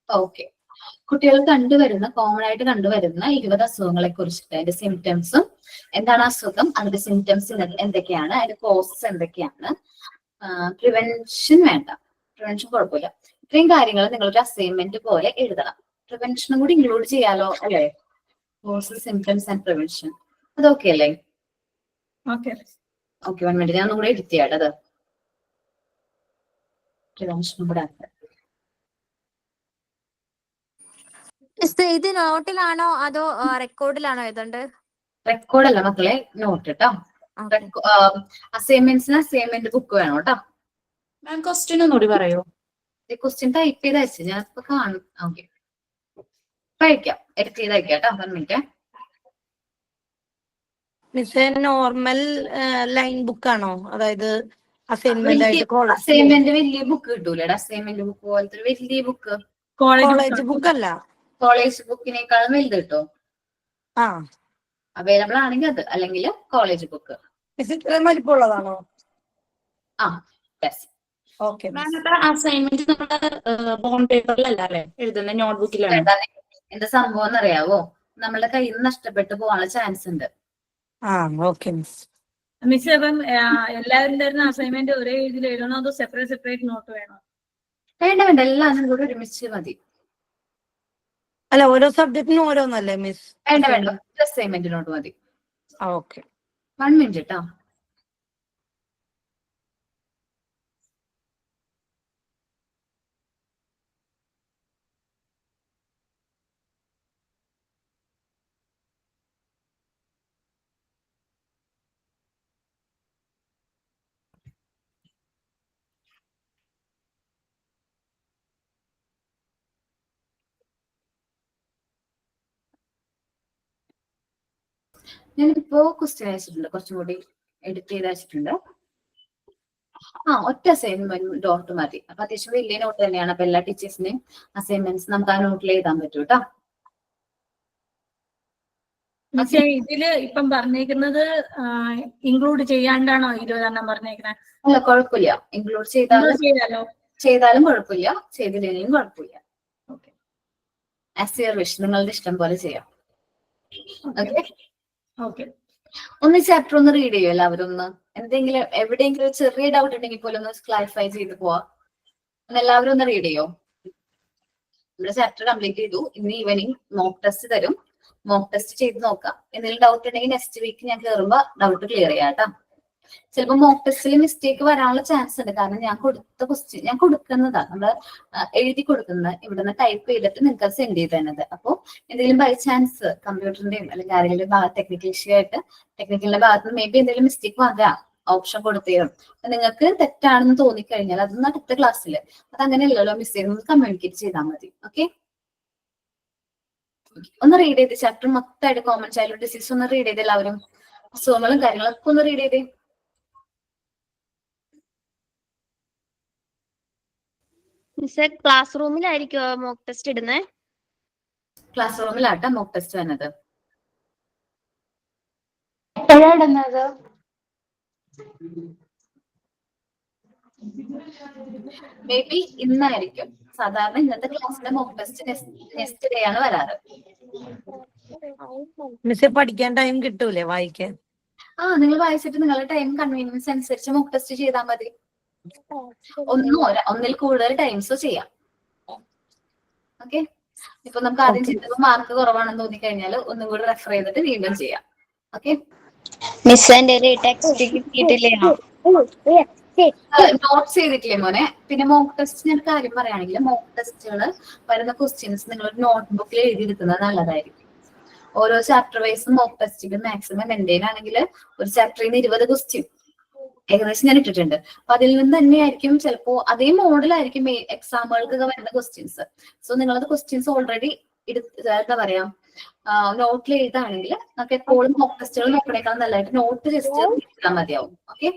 ഓക്കെ, കുട്ടികൾ കണ്ടുവരുന്ന കോമൺ ആയിട്ട് കണ്ടുവരുന്ന 20 അസുഖങ്ങളെ കുറിച്ചിട്ട് അതിന്റെ സിംറ്റംസും, എന്താണ് അസുഖം, അതിന്റെ സിംറ്റംസ് എന്തൊക്കെയാണ്, അതിന്റെ കോസസ് എന്തൊക്കെയാണ്, പ്രിവെൻഷൻ വേണ്ട, പ്രിവെൻഷൻ കുഴപ്പമില്ല, ഇത്രയും കാര്യങ്ങൾ നിങ്ങളൊരു അസൈൻമെന്റ് പോലെ എഴുതണം. പ്രിവെൻഷനും കൂടി ഇൻക്ലൂഡ് ചെയ്യാലോ അല്ലേ? കോസസ്, സിംറ്റംസ് ആൻഡ് പ്രിവെൻഷൻ, അതൊക്കെ അല്ലേ? ഓക്കെ 1 മിനിറ്റ്, ഞാൻ ഒന്നുകൂടെ എഡിറ്റ് ചെയ്യാം അത്. പ്രിവെൻഷനും കൂടെ ആണ്. ഇത് നോട്ടിലാണോ അതോ റെക്കോർഡിലാണോ എഴുതണ്ട്? റെക്കോർഡല്ല മക്കളെ, നോട്ട് കേട്ടോ. അസൈൻമെന്റ്സിന് അസൈൻമെന്റ് ബുക്ക് വേണം കേട്ടോ. മാം ക്വസ്റ്റ്യൻ ഒന്നുകൂടി പറയോ? ക്വസ്റ്റ്യൻ ടൈപ്പ് ചെയ്ത് അയച്ചു, ഞാൻ ഇപ്പൊ കാണും. ഓക്കെ, അയക്കാം, എഡിറ്റ് ചെയ്ത് അയക്കാം കേട്ടോ. 1 minute. Miss normal line book ആണോ, അതായത് അസൈൻമെന്റ് ആയിട്ട്? അസൈൻമെന്റ് വലിയ ബുക്ക് കിട്ടൂലേ? അസൈൻമെന്റ് ബുക്ക് പോലത്തെ വലിയ ബുക്ക് കോളേജ് ബുക്ക് അല്ല, കോളേജ് ബുക്കിനേക്കാളും വലുത് കിട്ടും. ആ അവൈലബിൾ ആണെങ്കിൽ അത്, അല്ലെങ്കിൽ കോളേജ് ബുക്ക്. മിസ് ഇത്രയും വലിപ്പമുള്ളതാണോ? ആ യെസ്. ഓക്കെ, അസൈൻമെന്റ് നമ്മുടെ ബോണ്ട് പേപ്പറിലല്ല അല്ലേ എഴുതുന്ന, നോട്ട്ബുക്കിലാണ്? എന്താ സംഭവം എന്നറിയാവോ, നമ്മളുടെ കയ്യിൽ നിന്ന് നഷ്ടപ്പെട്ടു പോകാനുള്ള ചാൻസ് ഉണ്ട്. Okay miss. മിസ്, അപ്പം എല്ലാവരും തരുന്ന അസൈൻമെന്റ് ഒരേ രീതിയിൽ എഴുതണോ അതോ സെപ്പറേറ്റ് നോട്ട് വേണോ? വേണ്ട, എല്ലാം കൂടെ ഒരുമിച്ച് മതി. അല്ല, ഓരോ സബ്ജക്റ്റിനും ഓരോന്നല്ലേ മിസ്? വേണ്ട, അസൈൻമെന്റ് നോട്ട് മതി. ഓക്കെ 1 മിനിറ്റ് കേട്ടോ. ഞാനിപ്പോ ക്വസ്റ്റ്യൻ അയച്ചിട്ടുണ്ട്, കുറച്ചും കൂടി എഡിറ്റ് ചെയ്ത് അയച്ചിട്ടുണ്ട്. ഒറ്റ അസൈൻമെന്റ് നോട്ട് മതി. അപ്പൊ അത്യാവശ്യം വലിയ നോട്ട് തന്നെയാണ്. അപ്പൊ എല്ലാ ടീച്ചേഴ്സിനെയും അസൈൻമെന്റ്സ് നമുക്ക് ആ നോട്ടിൽ എഴുതാൻ പറ്റും കേട്ടോ. പക്ഷേ ഇതില് ഇപ്പം പറഞ്ഞേക്കുന്നത് ഇൻക്ലൂഡ് ചെയ്യാണ്ടാണോ 20 പറഞ്ഞേക്കുന്നത്? അല്ല, കുഴപ്പമില്ല, ഇൻക്ലൂഡ് ചെയ്താലും കുഴപ്പമില്ല, ചെയ്തില്ലെങ്കിലും കുഴപ്പമില്ല. ഓക്കെ, ആസ് യുവർ വിഷ്, നിങ്ങളുടെ ഇഷ്ടം പോലെ ചെയ്യാം. ഓക്കെ, ഒന്ന് ചാപ്റ്റർ ഒന്ന് റീഡ് ചെയ്യോ എല്ലാവരും? ഒന്ന് എന്തെങ്കിലും എവിടെയെങ്കിലും ചെറിയ ഡൗട്ട് ഉണ്ടെങ്കിൽ പോലും ഒന്ന് ക്ലാരിഫൈ ചെയ്ത് പോവാ. എല്ലാവരും ഒന്ന് റീഡ് ചെയ്യോ? നമ്മുടെ ചാപ്റ്റർ കംപ്ലീറ്റ് ചെയ്തു. ഇന്ന് ഈവനിങ് മോക്ക് ടെസ്റ്റ് തരും. മോക്ക് ടെസ്റ്റ് ചെയ്ത് നോക്കാം. എന്തെങ്കിലും ഡൗട്ട് ഉണ്ടെങ്കിൽ നെക്സ്റ്റ് വീക്ക് ഞാൻ കയറുമ്പോൾ ഡൗട്ട് ക്ലിയർ ചെയ്യാം കേട്ടോ. ചിലപ്പോൾ മോക്ക് ടെസ്റ്റിൽ മിസ്റ്റേക്ക് വരാനുള്ള ചാൻസ് ഉണ്ട്. കാരണം ഞാൻ കൊടുത്ത ക്വസ്റ്റ്യൻ ഞാൻ കൊടുക്കുന്നതാ, നമ്മള് എഴുതി കൊടുക്കുന്നത് ഇവിടുന്ന് ടൈപ്പ് ചെയ്തിട്ട് നിങ്ങൾക്ക് സെൻഡ് ചെയ്ത് തന്നത്. അപ്പോൾ എന്തെങ്കിലും ബൈ ചാൻസ് കമ്പ്യൂട്ടറിന്റെയും അല്ലെങ്കിൽ ആരെങ്കിലും ടെക്നിക്കൽ ഇഷ്യൂ ആയിട്ട് ടെക്നിക്കലിന്റെ ഭാഗത്ത് മേ ബി എന്തെങ്കിലും മിസ്റ്റേക്ക് വരാം, ഓപ്ഷൻ കൊടുത്തേരും. നിങ്ങൾക്ക് തെറ്റാണെന്ന് തോന്നിക്കഴിഞ്ഞാൽ അതൊന്നും അടുത്ത ക്ലാസ്സിൽ അതങ്ങനെയല്ലല്ലോ മിസ് ചെയ്യുന്നത്, കമ്മ്യൂണിക്കേറ്റ് ചെയ്താൽ മതി. ഓക്കെ, ഒന്ന് റീഡ് ചെയ്ത് ചാപ്റ്റർ മൊത്തമായിട്ട് കോമൺ ചൈൽഡ് ഡിസീസ് ഒന്ന് റീഡ് ചെയ്ത് എല്ലാവരും അസുഖങ്ങളും കാര്യങ്ങളൊക്കെ ഒന്ന് റീഡ് ചെയ്തേ. ക്ലാസ് റൂമിലായിരിക്കോ മോക്ക് ടെസ്റ്റ് ഇടുന്നേ? ക്ലാസ് റൂമിലാട്ടാ മോക്ക് ടെസ്റ്റ് വന്നത്. എപ്പോഴാ ഇടുന്നത്? മേ ബി ഇന്നായിരിക്കും. സാധാരണ ഇന്നത്തെ ക്ലാസ്സിലെ മോക്ക് ടെസ്റ്റ് നെക്സ്റ്റ് ഡേ ആണ് വരാറ്. മിസ്സേ പഠിക്കാൻ ടൈം കിട്ടൂലേ വായിക്കാൻ? നിങ്ങൾ വായിച്ചിട്ട് നിങ്ങളുടെ ടൈം കൺവീനിയൻസ് അനുസരിച്ച് മോക്ക് ടെസ്റ്റ് ചെയ്താൽ മതി. ഒന്നിൽ കൂടുതൽ ടൈംസ് ചെയ്യാം. ഓക്കെ, ഇപ്പൊ നമുക്ക് ആദ്യം ചെയ്തപ്പോൾ മാർക്ക് കുറവാണെന്ന് തോന്നിക്കഴിഞ്ഞാൽ ഒന്നും കൂടി റെഫർ ചെയ്തിട്ട് വീണ്ടും ചെയ്യാം. ഓക്കെ, നോട്ട്സ് ചെയ്തിട്ടില്ലേ മോനെ? പിന്നെ മോക്ക് ടെസ്റ്റ് ഞാൻ കാര്യം പറയുകയാണെങ്കിൽ മോക്ക് ടെസ്റ്റുകൾ വരുന്ന ക്വസ്റ്റ്യൻസ് നിങ്ങൾ ഒരു നോട്ട്ബുക്കിൽ എഴുതിയെടുക്കുന്നത് നല്ലതായിരിക്കും. ഓരോ ചാപ്റ്റർ വൈസ് മോക്ക് ടെസ്റ്റിൽ മാക്സിമം മെയിൻറ്റെയിൻ ആണെങ്കിൽ ഒരു ചാപ്റ്ററിൽ നിന്ന് 20 ക്വസ്റ്റ്യൻ ഏകദേശം ഞാൻ ഇട്ടിട്ടുണ്ട്. അപ്പൊ അതിൽ നിന്ന് തന്നെയായിരിക്കും ചിലപ്പോ അതേ മോഡലായിരിക്കും എക്സാമുകൾക്കൊക്കെ വരുന്ന ക്വസ്റ്റ്യൻസ്. സോ നിങ്ങളത് ക്വസ്റ്റ്യൻസ് ഓൾറെഡി എന്താ പറയാ നോട്ടിൽ എഴുതാണെങ്കിൽ നമുക്ക് എപ്പോഴും മോക്ക് ടെസ്റ്റുകൾ നോക്കണേക്കാൾ നല്ലതായിട്ട് നോട്ട് ജസ്റ്റ് എഴുതാൻ മതിയാവും. ഓക്കെ,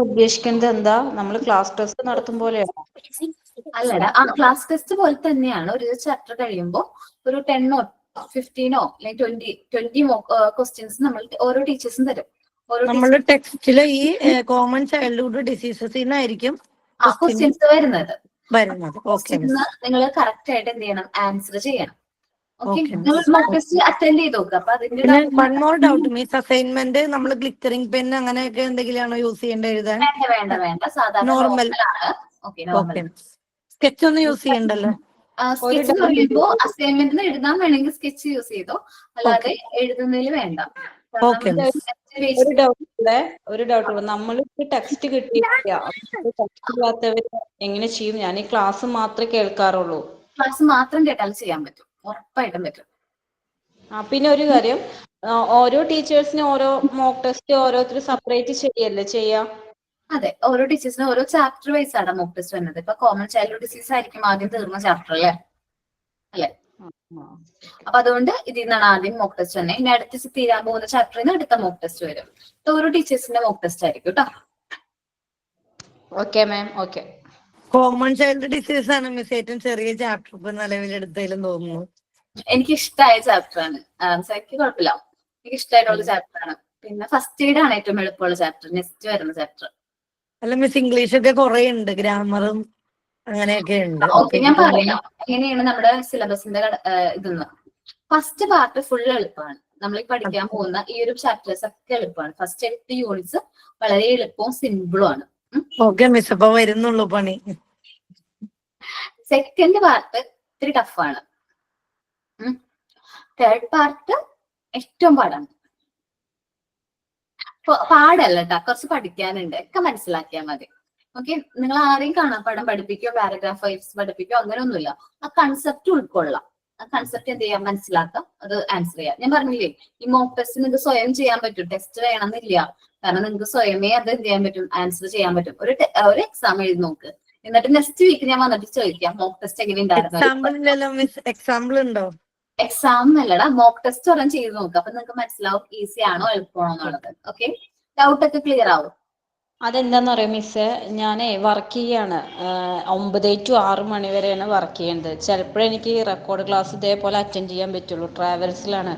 ഉദ്ദേശിക്കുന്നത് എന്താ? നമ്മൾ ക്ലാസ് ടെസ്റ്റ് നടത്തും പോലെയാണോ? അല്ലടാ, ക്ലാസ് ടെസ്റ്റ് പോലെ തന്നെയാണ്. ഒരു ചാപ്റ്റർ കഴിയുമ്പോൾ ഒരു 10 or 15 അല്ലെങ്കിൽ 20 ക്വസ്റ്റ്യൻസ് നമ്മൾ ഓരോ ടീച്ചേഴ്സും തരും. നമ്മുടെ ടെക്സ്റ്റില് ഈ കോമൺ ചൈൽഡ്ഹുഡ് ഡിസീസസിനായിരിക്കും ക്വസ്റ്റ്യൻസ് വരുന്നത്. നിങ്ങൾ കറക്റ്റ് ആയിട്ട് എന്ത് ചെയ്യണം? ആൻസർ ചെയ്യണം. അറ്റൻഡ് ചെയ്ത് നോക്കുക. അപ്പൊ അതിന്റെ one more doubt means assignment നമ്മൾ ഗ്ലിറ്ററിംഗ് പെൻ അങ്ങനെയൊക്കെ എന്തെങ്കിലുമാണോ യൂസ് ചെയ്യേണ്ടത് എഴുതാൻ? വേണ്ട സാധാരണ നോർമൽ സ്കെച്ച് ഒന്നും യൂസ് ചെയ്യണ്ടല്ലോ? സ്കെച്ച് പറയുമ്പോ അസൈൻമെന്റിന് എഴുതാൻ വേണമെങ്കിൽ സ്കെച്ച് യൂസ് ചെയ്തോ, അല്ലാതെ എഴുതുന്നതിൽ വേണ്ട. ഒരു ഡൗട്ട് നമ്മൾ ടെക്സ്റ്റ് കിട്ടിയില്ല, ടെക്സ്റ്റ് ഇല്ലാത്തവർ എങ്ങനെ ചെയ്യും? ഞാൻ ഈ ക്ലാസ് മാത്രമേ കേൾക്കാറുള്ളൂ. ക്ലാസ് മാത്രം കേട്ടാൽ ചെയ്യാൻ പറ്റും, ഉറപ്പായിട്ടും പറ്റും. പിന്നെ ഒരു കാര്യം, ഓരോ ടീച്ചേഴ്സിനും ഓരോ മോക്ക് ടെസ്റ്റ് ഓരോരുത്തർ സെപ്പറേറ്റ് ചെയ്യല്ലേ ചെയ്യാം? അതെ, ഓരോ ടീച്ചേഴ്സിനും ഓരോ ചാപ്റ്റർ വൈസ് ആണ് മോക്ക് ടെസ്റ്റ് വരുന്നത്. ഇപ്പൊ കോമൺ ചൈൽഡ്ഹുഡ് ഡിസീസ് ആയിരിക്കും ആദ്യം തീർന്ന ചാപ്റ്റർ അല്ലേ? അപ്പൊ അതുകൊണ്ട് ഇതിൽ നിന്നാണ് ആദ്യം മോക്ക് ടെസ്റ്റ് തന്നെ. ഇനി അടുത്ത് തീരാൻ പോകുന്ന ചാപ്റ്ററിന് അടുത്ത മോക്ക് ടെസ്റ്റ് വരും. ഓരോ ടീച്ചേഴ്സിന്റെ മോക്ക് ടെസ്റ്റ് ആയിരിക്കും കേട്ടോ. Okay ma'am, okay. Common child disease ആണ് മിസ് ഏറ്റവും ചെറിയ ചാപ്റ്റർ ഇപ്പൊ നിലവിലെടുത്തതിലും തോന്നുന്നു. എനിക്ക് ഇഷ്ടമായ ചാപ്റ്റർ ആണ്. എനിക്ക് കുഴപ്പമില്ല, എനിക്ക് ഇഷ്ടമായിട്ടുള്ള ചാപ്റ്റർ ആണ്. പിന്നെ ഫസ്റ്റ് എയ്ഡ് ആണ് ഏറ്റവും എളുപ്പമുള്ള ചാപ്റ്റർ, നെക്സ്റ്റ് വരുന്ന ചാപ്റ്റർ. അല്ല മിസ്, ഇംഗ്ലീഷ് ഒക്കെ കുറെ ഉണ്ട്, ഗ്രാമറും അങ്ങനെയൊക്കെ ഉണ്ട്. ഓക്കെ, ഞാൻ പറയാം എങ്ങനെയാണ് നമ്മുടെ സിലബസിന്റെ ഇതെന്ന്. ഫസ്റ്റ് പാർട്ട് ഫുൾ എളുപ്പമാണ്. നമ്മൾ പഠിക്കാൻ പോകുന്ന ഈ ഒരു ചാപ്റ്റേഴ്സ് ഒക്കെ എളുപ്പമാണ്. ഫസ്റ്റ് 8 യൂണിറ്റ്സ് വളരെ എളുപ്പവും സിമ്പിളും ആണ്. ഓക്കെ മിസ്, അപ്പൊ വരുന്നുള്ളൂ പണി. സെക്കൻഡ് പാർട്ട് ഇത്തിരി ടഫാണ്. തേർഡ് പാർട്ട് ഏറ്റവും പാടാണ്. പാടല്ല കേട്ടോ, കുറച്ച് പഠിക്കാനുണ്ട്, ഒക്കെ മനസ്സിലാക്കിയാൽ മതി. ഓക്കെ, നിങ്ങൾ ആരെയും കാണാപ്പാഠം പഠിപ്പിക്കോ പാരഗ്രാഫ് വൈസ് പഠിപ്പിക്കോ അങ്ങനെയൊന്നുമില്ല. ആ കൺസെപ്റ്റ് ഉൾക്കൊള്ളാം. ആ കൺസെപ്റ്റ് എന്ത് ചെയ്യാം? മനസ്സിലാക്കാം, അത് ആൻസർ ചെയ്യാം. ഞാൻ പറഞ്ഞില്ലേ, ഈ മോക്ക് ടെസ്റ്റ് നിങ്ങൾക്ക് സ്വയം ചെയ്യാൻ പറ്റും, ടെസ്റ്റ് വേണമെന്നില്ല. കാരണം നിങ്ങൾക്ക് സ്വയമേ അത് എന്ത് ചെയ്യാൻ പറ്റും? ആൻസർ ചെയ്യാൻ പറ്റും. ഒരു എക്സാം എഴുതി നോക്ക്, എന്നിട്ട് നെക്സ്റ്റ് വീക്ക് ഞാൻ വന്നിട്ട് ചോദിക്കാം മോക്ക് ടെസ്റ്റ് എങ്ങനെ ഉണ്ടായിരുന്നു. എക്സാമ്പിൾ ഉണ്ടോ? എക്സാം അല്ലടാ, മോക്ക് ടെസ്റ്റ് ഒരെണ്ണം ചെയ്ത് നോക്കുക. അപ്പൊ നിങ്ങൾക്ക് മനസ്സിലാവും ഈസി ആണോ എളുപ്പമാണോ എന്നുള്ളത്. ഓക്കെ, ഡൗട്ട് ഒക്കെ ക്ലിയർ ആവും. അതെന്താന്ന് പറയാം മിസ്സേ, ഞാനേ വർക്ക് ചെയ്യാണ്. 9 to 6 മണി വരെയാണ് വർക്ക് ചെയ്യുന്നത്. ചിലപ്പോഴേ എനിക്ക് റെക്കോർഡ് ക്ലാസ് ഇതേപോലെ അറ്റൻഡ് ചെയ്യാൻ പറ്റുള്ളൂ. ട്രാവൽസിലാണ്.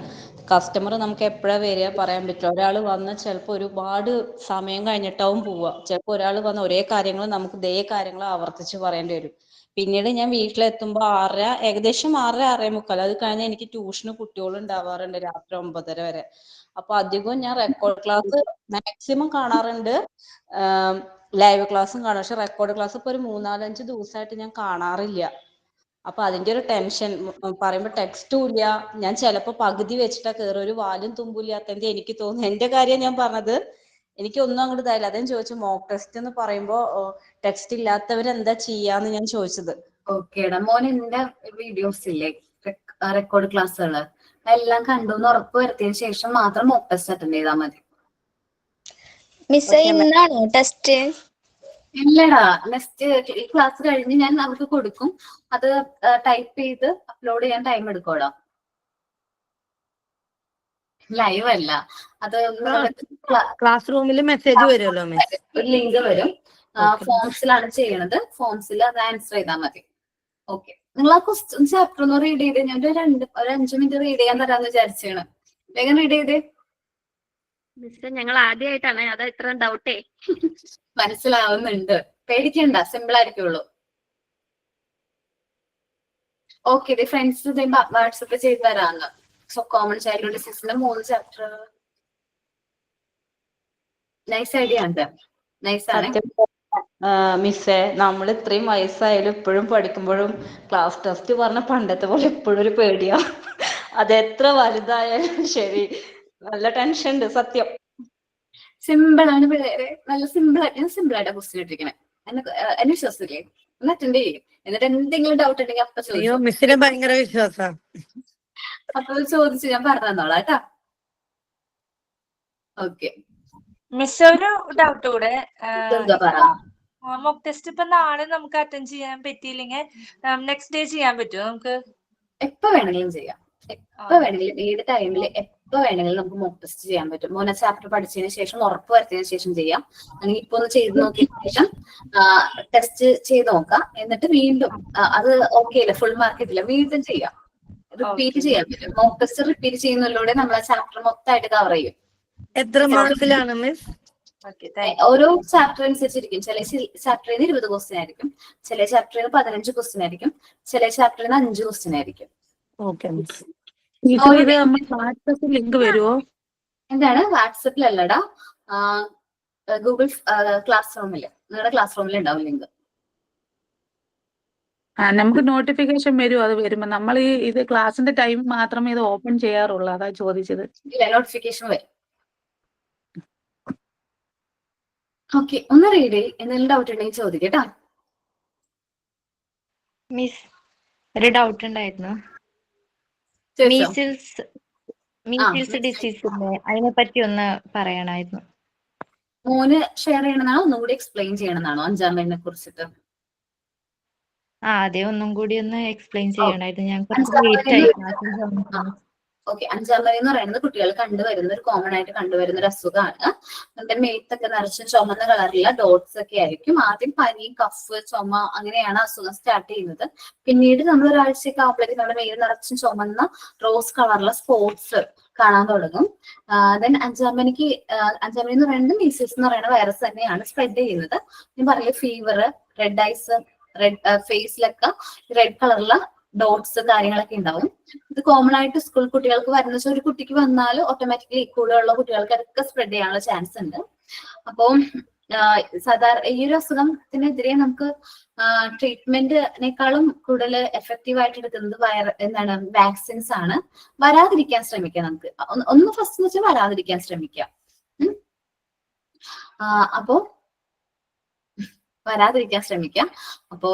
കസ്റ്റമർ നമുക്ക് എപ്പോഴാണ് വരിക പറയാൻ പറ്റില്ല. ഒരാൾ വന്ന് ചിലപ്പോൾ ഒരുപാട് സമയം കഴിഞ്ഞിട്ടാവും പോവുക. ചിലപ്പോൾ ഒരാൾ വന്ന് ഒരേ കാര്യങ്ങൾ നമുക്ക് ഇതേ കാര്യങ്ങൾ ആവർത്തിച്ച് പറയേണ്ടി വരും. പിന്നീട് ഞാൻ വീട്ടിലെത്തുമ്പോൾ 6:30, ഏകദേശം 6:30, 6:45. അത് കഴിഞ്ഞ് എനിക്ക് ട്യൂഷന് കുട്ടികൾ ഉണ്ടാവാറുണ്ട് രാത്രി 9:30 വരെ. അപ്പൊ അധികവും ഞാൻ റെക്കോർഡ് ക്ലാസ് മാക്സിമം കാണാറുണ്ട്. ലൈവ് ക്ലാസ്സും കാണും. പക്ഷെ റെക്കോർഡ് ക്ലാസ് ഇപ്പൊ ഒരു 3-4-5 ദിവസമായിട്ട് ഞാൻ കാണാറില്ല. അപ്പൊ അതിന്റെ ഒരു ടെൻഷൻ. പറയുമ്പോ ടെക്സ്റ്റും ഇല്ല. ഞാൻ ചിലപ്പോ പകുതി വെച്ചിട്ടാ കയറി, ഒരു വാലും തുമ്പില്ലാത്തതിന്റെ എനിക്ക് തോന്നുന്നു. എന്റെ കാര്യം ഞാൻ പറഞ്ഞത്. എനിക്ക് ഒന്നും അങ്ങോട്ട് ഇതായില്ല. അതേ ചോദിച്ചു, മോക്ക് ടെസ്റ്റ് എന്ന് പറയുമ്പോ ടെക്സ്റ്റ് ഇല്ലാത്തവരെന്താ ചെയ്യാന്ന് ഞാൻ ചോദിച്ചത്. ഓക്കേടാ മോൻ, എന്റെ വീഡിയോസ് ഇല്ലേ റെക്കോർഡ് ക്ലാസ്സുകള് എല്ലാം കണ്ടുന്ന് ഉറപ്പ് വരുത്തിയതിനു ശേഷം മാത്രം മോക്ക് ടെസ്റ്റ് അറ്റൻഡ് ചെയ്താൽ മതി. മിസ് ഇന്നാണോ ടെസ്റ്റ്? ഇല്ലടാ, നെക്സ്റ്റ് ഈ ക്ലാസ് കഴിഞ്ഞ് ഞാൻ അവർക്ക് കൊടുക്കും. അത് ടൈപ്പ് ചെയ്ത് അപ്ലോഡ് ചെയ്യാൻ ടൈം എടുക്കോടാ. ലൈവ് അല്ല അത്. ക്ലാസ് റൂമിൽ മെസ്സേജ് വരുമല്ലോ മിസ്, ഒരു ലിങ്ക് വരും. ഫോംസിലാണ് ചെയ്യണത്. ഫോംസിൽ അത് ആൻസർ ചെയ്താൽ മതി. ഓക്കെ, നിങ്ങൾ ആ ക്വസ്റ്റ്യൻ ചാപ്റ്റർ ഒന്ന് റീഡ് ചെയ്ത് ഞാൻ ഒരു 5 മിനിറ്റ് റീഡ് ചെയ്യാൻ തരാന്ന് വിചാരിച്ചാണ്. വേഗം റീഡ് ചെയ്തേ. മിസ് ഞങ്ങൾ ആദ്യമായിട്ടാണ് അതാ ഇത്ര ഡൗട്ടേ. മനസ്സിലാവുന്നുണ്ട്, പേടിക്കണ്ട, സിമ്പിൾ ആയിരിക്കുള്ളൂ. ഓക്കെ, ഫ്രണ്ട്സ് വാട്സപ്പ് ചെയ്ത് തരാന്ന്. സോ കോമൺ ചൈൽഡ്ഹുഡ് ഡിസീസിന്റെ 3 ചാപ്റ്റർ. നൈസ് ഐഡിയ ഉണ്ട്, നൈസ് ആണ്. മിസ്സേ, നമ്മൾ ഇത്രയും വയസ്സായാലും ഇപ്പോഴും പഠിക്കുമ്പോഴും ക്ലാസ് ടെസ്റ്റ് പറഞ്ഞ പണ്ടത്തെ പോലെ എപ്പോഴും ഒരു പേടിയാ. അതെത്ര വലുതായാലും ശരി, നല്ല ടെൻഷൻ ഉണ്ട് സത്യം. സിമ്പിൾ ആണ് പിള്ളേരെ, നല്ല സിമ്പിൾ ആയിട്ടാ ക്വസ്റ്റ്യൻ ഇട്ടിരിക്കണേ. എന്നെ വിശ്വസിക്കില്ലേ? ഒന്ന് അറ്റൻഡ് ചെയ്യും. എന്നിട്ട് എന്തെങ്കിലും ഡൗട്ട് ഉണ്ടെങ്കിൽ അപ്പൊ ചോദിച്ചു. മിസ്സിനെ ഭയങ്കര വിശ്വാസാ. അപ്പൊ ചോദിച്ചു ഞാൻ പറഞ്ഞു തന്നോളാം കേട്ടാ. ഓക്കെ മിസ്, ഒരു ഡൗട്ട് കൂടെ. മോക്ക് ടെസ്റ്റ് ഇപ്പൊ നാളെ നമുക്ക് അറ്റൻഡ് ചെയ്യാൻ പറ്റിയില്ലെങ്കിൽ നെക്സ്റ്റ് ഡേ ചെയ്യാൻ പറ്റുമോ നമുക്ക്? എപ്പോ വേണമെങ്കിലും ചെയ്യാം. എപ്പോ വേണമെങ്കിലും, ഏത് ടൈമിൽ എപ്പോ വേണമെങ്കിലും നമുക്ക് മോക്ക് ടെസ്റ്റ് ചെയ്യാൻ പറ്റും. മോനെ ചാപ്റ്റർ പഠിച്ചതിന് ശേഷം ഉറപ്പ് വരുത്തിയതിനു ശേഷം ചെയ്യാം. അല്ലെങ്കിൽ ഇപ്പൊ ഒന്ന് ചെയ്ത് നോക്കിയ ശേഷം ടെസ്റ്റ് ചെയ്ത് നോക്കാം. എന്നിട്ട് വീണ്ടും അത് ഓക്കെ അല്ല, ഫുൾ മാർക്ക് കിട്ടില്ല, വീണ്ടും ചെയ്യാം. റിപ്പീറ്റ് ചെയ്യാൻ പറ്റും. മോക്ക് ടെസ്റ്റ് റിപ്പീറ്റ് ചെയ്യുന്നതിലൂടെ നമ്മൾ ആ ചാപ്റ്റർ മൊത്തമായിട്ട് കവർ ചെയ്യും. എത്ര മാർക്സിലാണ് മിസ്? ഓരോ ചാപ്റ്റർ അനുസരിച്ചിരിക്കും. ചില ചാപ്റ്ററിന് 20 ക്വസ്റ്റ്യൻ ആയിരിക്കും, ചില ചാപ്റ്ററിന് 15 ക്വസ്റ്റ്യൻ ആയിരിക്കും, ചില ചാപ്റ്ററിന് 5 ക്വസ്റ്റ്യൻ ആയിരിക്കും. ലിങ്ക് വരുമോ? എന്താണ്? വാട്സപ്പിലല്ലടാ, ഗൂഗിൾ ക്ലാസ് റൂമില്, നിങ്ങളുടെ ക്ലാസ് റൂമിൽ ഉണ്ടാവും ലിങ്ക്. നമുക്ക് നോട്ടിഫിക്കേഷൻ വരുമോ? അത് വരുമ്പോ നമ്മൾ ഇത് ക്ലാസിന്റെ ടൈം മാത്രമേ ഇത് ഓപ്പൺ ചെയ്യാറുള്ളൂ, അതാ ചോദിച്ചത്. ഇല്ല, നോട്ടിഫിക്കേഷൻ വരും. ഓക്കെ, ഒന്ന് റീഡ് ചെയ്യും. എന്തെങ്കിലും ഡൗട്ട് ഉണ്ടെങ്കിൽ ചോദിക്കട്ടാ. മിസ്, ഒരു ഡൗട്ട് ഉണ്ടായിരുന്നു. മീസിൽസ് ഡിസീസിന്റെ അതിനെ പറ്റി ഒന്ന് പറയണമായിരുന്നു. മോന് ഷെയർ ചെയ്യണമെന്നാണോ ഒന്നുകൂടി എക്സ്പ്ലെയിൻ ചെയ്യണമെന്നാണോ 5-ാം മരുന്നിനെ കുറിച്ചിട്ട്? അതെ, ഒന്നും കൂടി ഒന്ന് എക്സ്പ്ലെയിൻ ചെയ്യണമായിരുന്നു. ഞാൻ കുറച്ച് ലേറ്റ് ആയി. ഓക്കെ, 5-ാം മരുന്ന് എന്ന് പറയുന്നത് കുട്ടികൾ കണ്ടുവരുന്ന ഒരു കോമൺ ആയിട്ട് കണ്ടുവരുന്ന ഒരു അസുഖമാണ്. നമ്മുടെ മേത്തൊക്കെ നിറച്ച് ചുമന്ന കളറിലുള്ള ഡോട്ട്സ് ഒക്കെ ആയിരിക്കും. ആദ്യം പനി, കഫ്, ചുമ, അങ്ങനെയാണ് അസുഖം സ്റ്റാർട്ട് ചെയ്യുന്നത്. പിന്നീട് നമ്മൾ ഒരാഴ്ചയൊക്കെ ആകുമ്പോഴേക്കും നമ്മുടെ മേൽ നിറച്ചും ചുമന്ന റോസ് കളറിലുള്ള സ്പോട്സ് കാണാൻ തുടങ്ങും. ദെൻ 5-ാം മണിക്ക് 5-ാം മണി എന്ന് പറയുന്നത് മീസിൽസ് എന്ന് പറയുന്ന വൈറസ് തന്നെയാണ് സ്പ്രെഡ് ചെയ്യുന്നത്. ഞാൻ പറയില്ല, ഫീവർ, റെഡ് ഐസ്, റെഡ് ഫേസിലൊക്കെ റെഡ് കളറിലുള്ള ഡോട്ട്സ് കാര്യങ്ങളൊക്കെ ഉണ്ടാവും. ഇത് കോമൺ ആയിട്ട് സ്കൂൾ കുട്ടികൾക്ക് വരുന്ന വെച്ചാൽ ഒരു കുട്ടിക്ക് വന്നാൽ ഓട്ടോമാറ്റിക്കലി കൂടെയുള്ള കുട്ടികൾക്ക് അതൊക്കെ സ്പ്രെഡ് ചെയ്യാനുള്ള ചാൻസ് ഉണ്ട്. അപ്പോൾ സാധാരണ ഈ ഒരു അസുഖത്തിനെതിരെ നമുക്ക് ട്രീറ്റ്മെന്റിനേക്കാളും കൂടുതൽ എഫക്റ്റീവ് ആയിട്ട് എടുക്കുന്നത് വാക്സിൻസ് ആണ്. വരാതിരിക്കാൻ ശ്രമിക്കാം. നമുക്ക് ഒന്ന് ഫസ്റ്റ് എന്ന് വെച്ചാൽ വരാതിരിക്കാൻ ശ്രമിക്കാം. അപ്പോ വരാതിരിക്കാൻ ശ്രമിക്കാം. അപ്പോ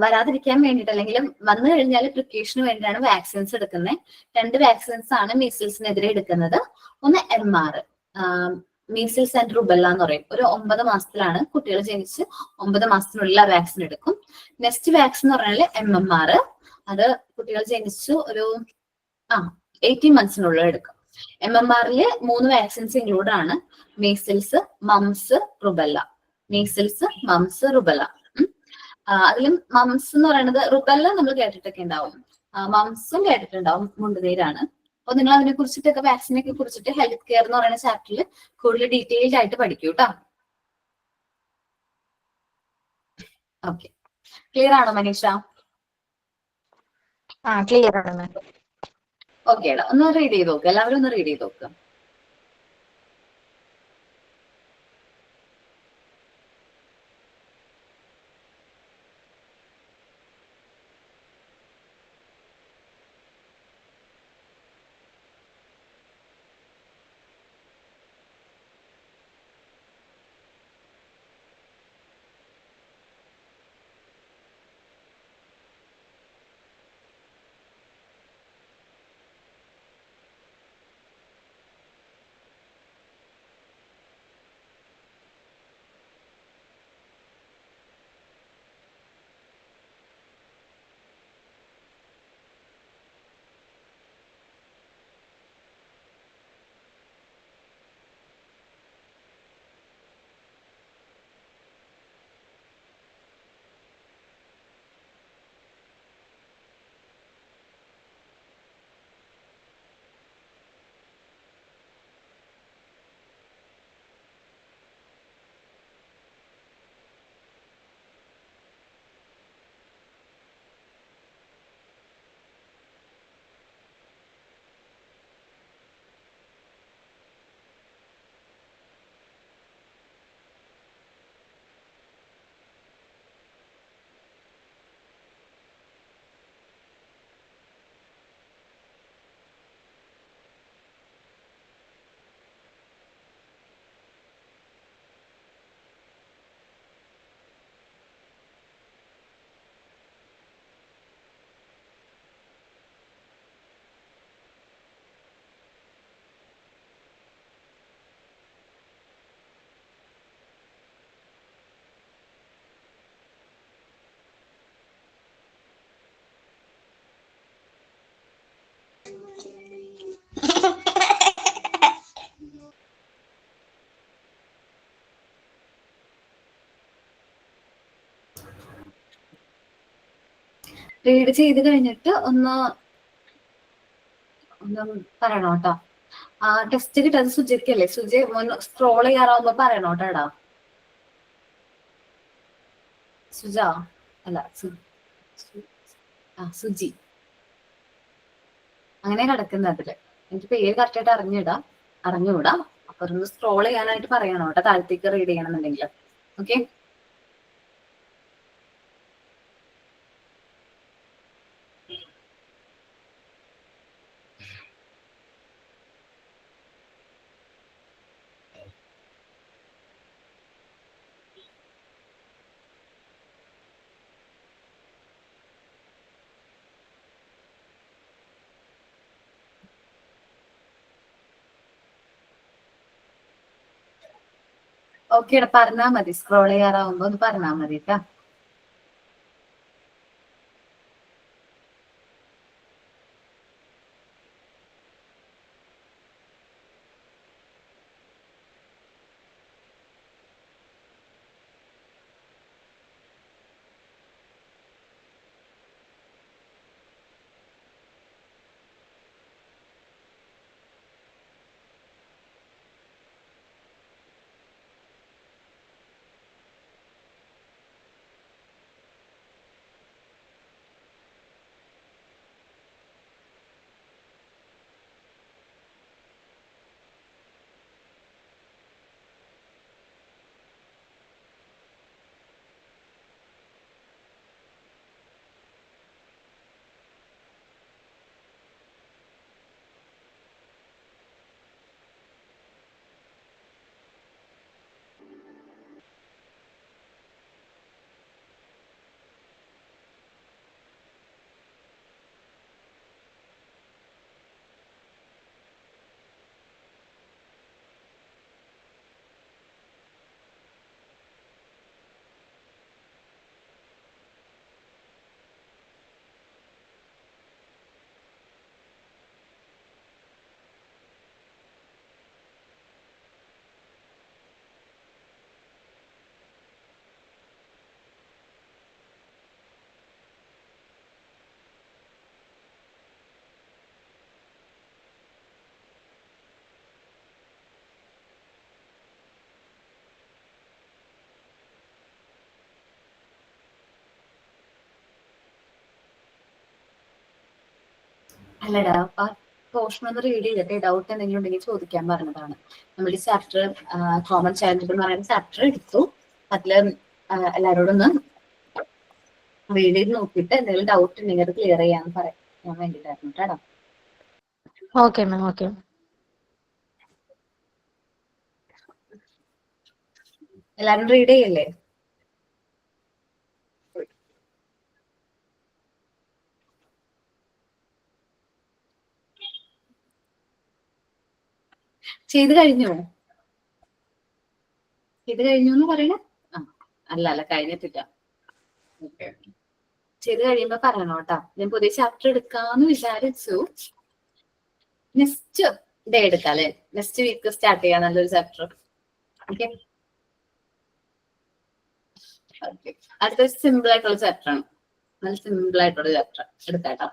വരാതിരിക്കാൻ വേണ്ടിയിട്ട്, അല്ലെങ്കിൽ വന്നു കഴിഞ്ഞാൽ പ്രിക്കോഷന് വേണ്ടിയിട്ടാണ് വാക്സിൻസ് എടുക്കുന്നത്. 2 വാക്സിൻസ് ആണ് മീസിൽസിനെതിരെ എടുക്കുന്നത്. ഒന്ന് MR, മീസിൽസ് ആൻഡ് റുബെല്ല എന്ന് പറയും. ഒരു 9 മാസത്തിലാണ് കുട്ടികൾ ജനിച്ച് 9 മാസത്തിനുള്ള വാക്സിൻ എടുക്കും. നെക്സ്റ്റ് വാക്സിൻ എന്ന് പറഞ്ഞാൽ MMR, അത് കുട്ടികൾ ജനിച്ചു ഒരു 18 മന്ത്സിനുള്ളിൽ എടുക്കും. MMR-ൽ 3 വാക്സിൻസ് ഇൻക്ലൂഡ് ആണ്: measles, moms, rubella. Measles, moms, rubella. അതിലും മംസ് എന്ന് പറയുന്നത്, റുബെല്ല നമ്മൾ കേട്ടിട്ടൊക്കെ ഉണ്ടാവും, മംസും കേട്ടിട്ടുണ്ടാവും, മുണ്ടുനീരാണ്. അപ്പൊ നിങ്ങൾ അതിനെ കുറിച്ചിട്ടൊക്കെ വാക്സിനെ കുറിച്ചിട്ട് ഹെൽത്ത് കെയർ എന്ന് പറയുന്ന ചാപ്റ്ററിൽ കൂടുതൽ ഡീറ്റെയിൽഡ് ആയിട്ട് പഠിക്കൂ കേട്ടോ. ഓക്കെ, ക്ലിയർ ആണോ മനീഷ? ക്ലിയർ ആണ് മാം. ഓക്കെ, ഒന്ന് റീഡ് ചെയ്ത് നോക്കുക. എല്ലാവരും ഒന്ന് റീഡ് ചെയ്ത് നോക്കുക. റീഡ് ചെയ്ത് കഴിഞ്ഞിട്ട് ഒന്ന് പറയണോ കേട്ടോ. ടെസ്റ്റ് കിട്ടാതെ സുജിക്കല്ലേ, സുജി സ്ക്രോൾ ചെയ്യാറാവുമ്പോ പറയണോ കേട്ടാ. സുജ അല്ല സുജി അങ്ങനെ കിടക്കുന്ന അതില്. എനിക്ക് പേര് കറക്റ്റായിട്ട് അറിഞ്ഞുകൂടാ. അപ്പൊ ഒന്ന് സ്ക്രോൾ ചെയ്യാനായിട്ട് പറയണോ കേട്ടോ, താഴത്തേക്ക് റീഡ് ചെയ്യണമെന്നുണ്ടെങ്കിൽ. ഓക്കെ. ഓക്കേടാ, പറഞ്ഞാ മതി. സ്ക്രോൾ ചെയ്യാറാവുമ്പോ ഒന്ന് പറഞ്ഞാ മതി കേട്ടാ. അല്ലടാ, ആ പോർഷൻ ഒന്ന് റീഡ് ചെയ്തിട്ട് ഡൗട്ട് എന്തെങ്കിലും ഉണ്ടെങ്കിൽ ചോദിക്കാൻ പറഞ്ഞതാണ്. നമ്മൾ ഈ ചാപ്റ്റർ കോമൺ ചാരിറ്റബിൾ എന്ന് പറയുന്ന ചാപ്റ്റർ എടുത്തു. അതില് എല്ലാവരോടും ഒന്ന് റീഡ് ചെയ്ത് നോക്കിയിട്ട് എന്തെങ്കിലും ഡൗട്ട് ഉണ്ടെങ്കിൽ അത് ക്ലിയർ ചെയ്യാന്ന് പറയാൻ വേണ്ടിയിട്ടായിരുന്നു കേട്ടോ. Okay ma'am, okay. എല്ലാരും റീഡ് ചെയ്യല്ലേ? ചെയ്ത് കഴിഞ്ഞോ? ചെയ്ത് കഴിഞ്ഞു എന്ന് പറയണേ? അല്ല കഴിഞ്ഞിട്ടില്ല. ചെയ്ത് കഴിയുമ്പോ പറയണോ കേട്ടോ. ഞാൻ പുതിയ ചാപ്റ്റർ എടുക്കാന്ന് വിചാരിച്ചു. നെക്സ്റ്റ് ഡേ എടുക്കാം അല്ലെ? നെക്സ്റ്റ് വീക്ക് സ്റ്റാർട്ട് ചെയ്യാം നല്ലൊരു ചാപ്റ്റർ. ഓക്കെ. അടുത്ത സിമ്പിൾ ആയിട്ടുള്ള ചാപ്റ്റർ ആണ്. നല്ല സിമ്പിൾ ആയിട്ടുള്ള ചാപ്റ്റർ എടുക്കാട്ടോ.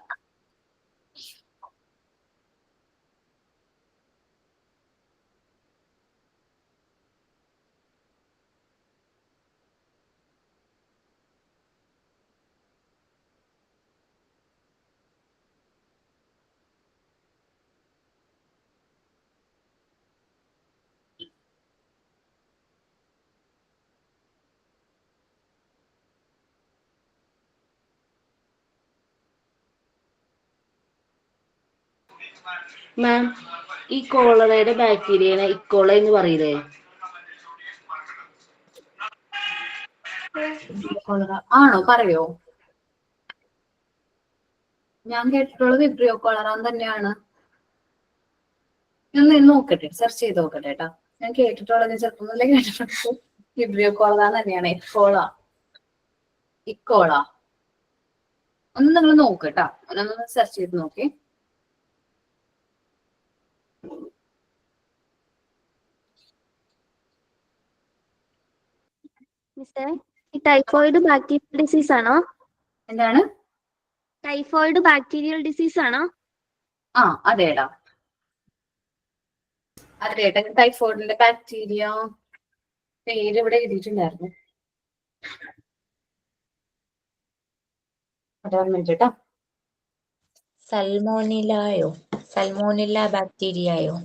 മാം, ഈ കോളറയുടെ ബാക്ടീരിയനെ ഇക്കോള എന്ന് പറയില്ലേ? ആണോ? പറയോ? ഞാൻ കേട്ടിട്ടുള്ളത് വിബ്രിയോ കോളറ തന്നെയാണ്. ഞാൻ നോക്കട്ടെ, സെർച്ച് ചെയ്ത് നോക്കട്ടെ കേട്ടാ. ഞാൻ കേട്ടിട്ടുള്ളത് ചെറുപ്പം കേട്ടിട്ടുണ്ട് വിബ്രിയോ കോളറ തന്നെയാണ്. ഇക്കോള ഒന്ന് നിങ്ങൾ നോക്കട്ടാ. ഒന്ന് സെർച്ച് ചെയ്ത് നോക്കി. മിസ്സേ, ഈ ടൈഫോയിഡ് ബാക്ടീരിയൽ ഡിസീസ് ആണോ? എന്താണ്? ടൈഫോയിഡ് ബാക്ടീരിയൽ ഡിസീസ് ആണോ? അതേടാ. അതേടാ, ടൈഫോയിഡിന്റെ ബാക്ടീരിയ പേര് ഇവിടെ എഴുതിയിട്ടുണ്ടായിരുന്നു. കേട്ടോ. സൽമോനില്ല ബാക്ടീരിയയോ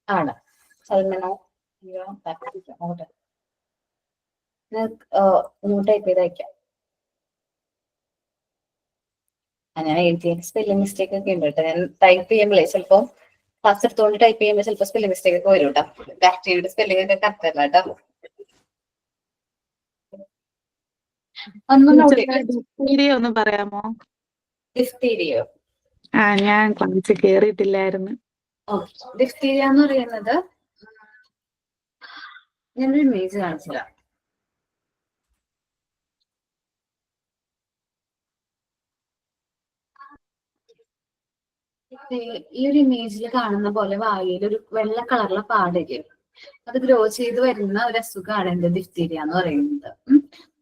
ആണ്. സൽമനോ ബാക്ടീരിയ. ടൈപ്പ് ചെയ്ത് വയ്ക്കാം. അങ്ങനെ എഴുതിയ സ്പെല്ലിംഗ് മിസ്റ്റേക്ക് ഒക്കെ ഉണ്ട് കേട്ടോ. ഞാൻ ടൈപ്പ് ചെയ്യുമ്പോഴേ ചിലപ്പോൾ ക്ലാസ് എടുത്തുകൊണ്ട് ടൈപ്പ് ചെയ്യുമ്പോൾ ചിലപ്പോൾ സ്പെല്ലിംഗ് മിസ്റ്റേക്ക് ഒക്കെ വരും കേട്ടോ. ബാക്ടീരിയയുടെ സ്പെല്ലിംഗ് ഒക്കെ കറക്റ്റ് അല്ല കേട്ടോ. ഡിഫ്തീരിയ ഒന്ന് പറയാമോ? ഡിഫ്തീരിയോ? ഞാൻ ക്ലാസ് കേറിയിട്ടില്ലായിരുന്നു. ഡിഫ്തീരിയ എന്ന് പറയുന്നത് ഞാനൊരു ഇമേജ് കാണിച്ചില്ല. ഈ ഒരു ഇമേജിൽ കാണുന്ന പോലെ വായിൽ ഒരു വെള്ള കളറിലെ പാടില്ലേ, അത് ഗ്രോ ചെയ്ത് വരുന്ന ഒരു അസുഖമാണ് എന്ത് ഡിഫ്തീരിയ എന്ന് പറയുന്നത്.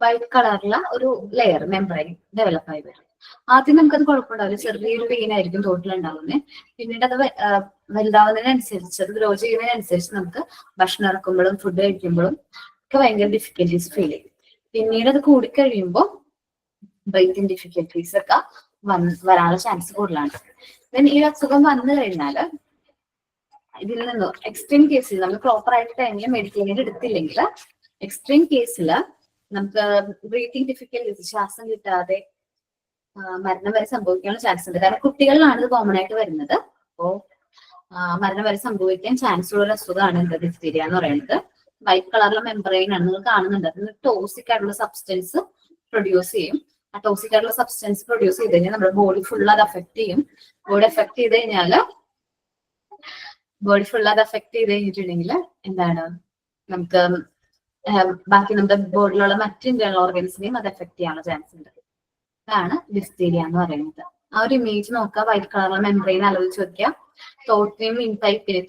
വൈറ്റ് കളറിലെ ഒരു ലെയർ മെമ്പറൈൻ ഡെവലപ്പ് ആയി വരും. ആദ്യം നമുക്കത് കുഴപ്പമുണ്ടാവില്ല, ചെറിയൊരു പെയിൻ ആയിരിക്കും തോട്ടിലുണ്ടാവുന്നത്. പിന്നീട് അത് വലുതാവുന്നതിനനുസരിച്ച്, അത് ഗ്രോ ചെയ്യുന്നതിനനുസരിച്ച് നമുക്ക് ഭക്ഷണം ഇറക്കുമ്പോഴും ഫുഡ് കഴിക്കുമ്പോഴും ഒക്കെ ഭയങ്കര ഡിഫിക്കൽട്ടീസ് ഫീൽ ചെയ്യും. പിന്നീട് അത് കൂടിക്കഴിയുമ്പോൾ ബ്രീത്തിങ് ഡിഫിക്കൽട്ടീസ് ഒക്കെ വരാനുള്ള ചാൻസ് കൂടുതലാണ്. ഈ അസുഖം വന്നു കഴിഞ്ഞാൽ ഇതിൽ നിന്ന് എക്സ്ട്രീം കേസിൽ നമ്മൾ പ്രോപ്പർ ആയിട്ട് ടൈമിൽ മെഡിക്കൽ എയ്ഡ് എടുത്തില്ലെങ്കിൽ എക്സ്ട്രീം കേസിൽ നമുക്ക് ബ്രീത്തിങ് ഡിഫിക്കൽട്ടീസ്, ശ്വാസം കിട്ടാതെ മരണം വരെ സംഭവിക്കാനുള്ള ചാൻസ് ഉണ്ട്. കാരണം കുട്ടികളിലാണ് ഇത് കോമൺ ആയിട്ട് വരുന്നത്. അപ്പോ മരണം വരെ സംഭവിക്കാൻ ചാൻസ് ഉള്ള ഒരു അസുഖമാണ് എന്താ ഡിഫ്തീരിയ എന്ന് പറയുന്നത്. വൈറ്റ് കളറിലെ മെമ്പറൈൻ ആണ് നിങ്ങൾ കാണുന്നുണ്ട്. അതിന് ടോക്സിക് ആയിട്ടുള്ള സബ്സ്റ്റൻസ് പ്രൊഡ്യൂസ് ചെയ്യും. ആ ടോക്സിക് ആയിട്ടുള്ള സബ്സ്റ്റൻസ് പ്രൊഡ്യൂസ് ചെയ്ത് കഴിഞ്ഞാൽ നമ്മുടെ ബോഡി ഫുൾ അത് അഫക്ട് ചെയ്യും. ബോഡി അഫക്ട് ചെയ്ത് കഴിഞ്ഞിട്ടുണ്ടെങ്കിൽ എന്താണ്, നമുക്ക് ബാക്കി നമ്മുടെ ബോഡിയിലുള്ള മറ്റ് ഇന്റേണൽ ഓർഗൻസിനെയും അത് എഫക്ട് ചെയ്യാനുള്ള ചാൻസ് ഉണ്ട്. അതാണ് ഡിഫ്തീരിയ എന്ന് പറയുന്നത്. ആ ഒരു ഇമേജ് നോക്കുക, വൈറ്റ് കളറിലെ മെമ്പറൈൻ ആലോചിച്ച് വെക്കുക. തോട്ടിനെയും വിൻപൈപ്പിനെ,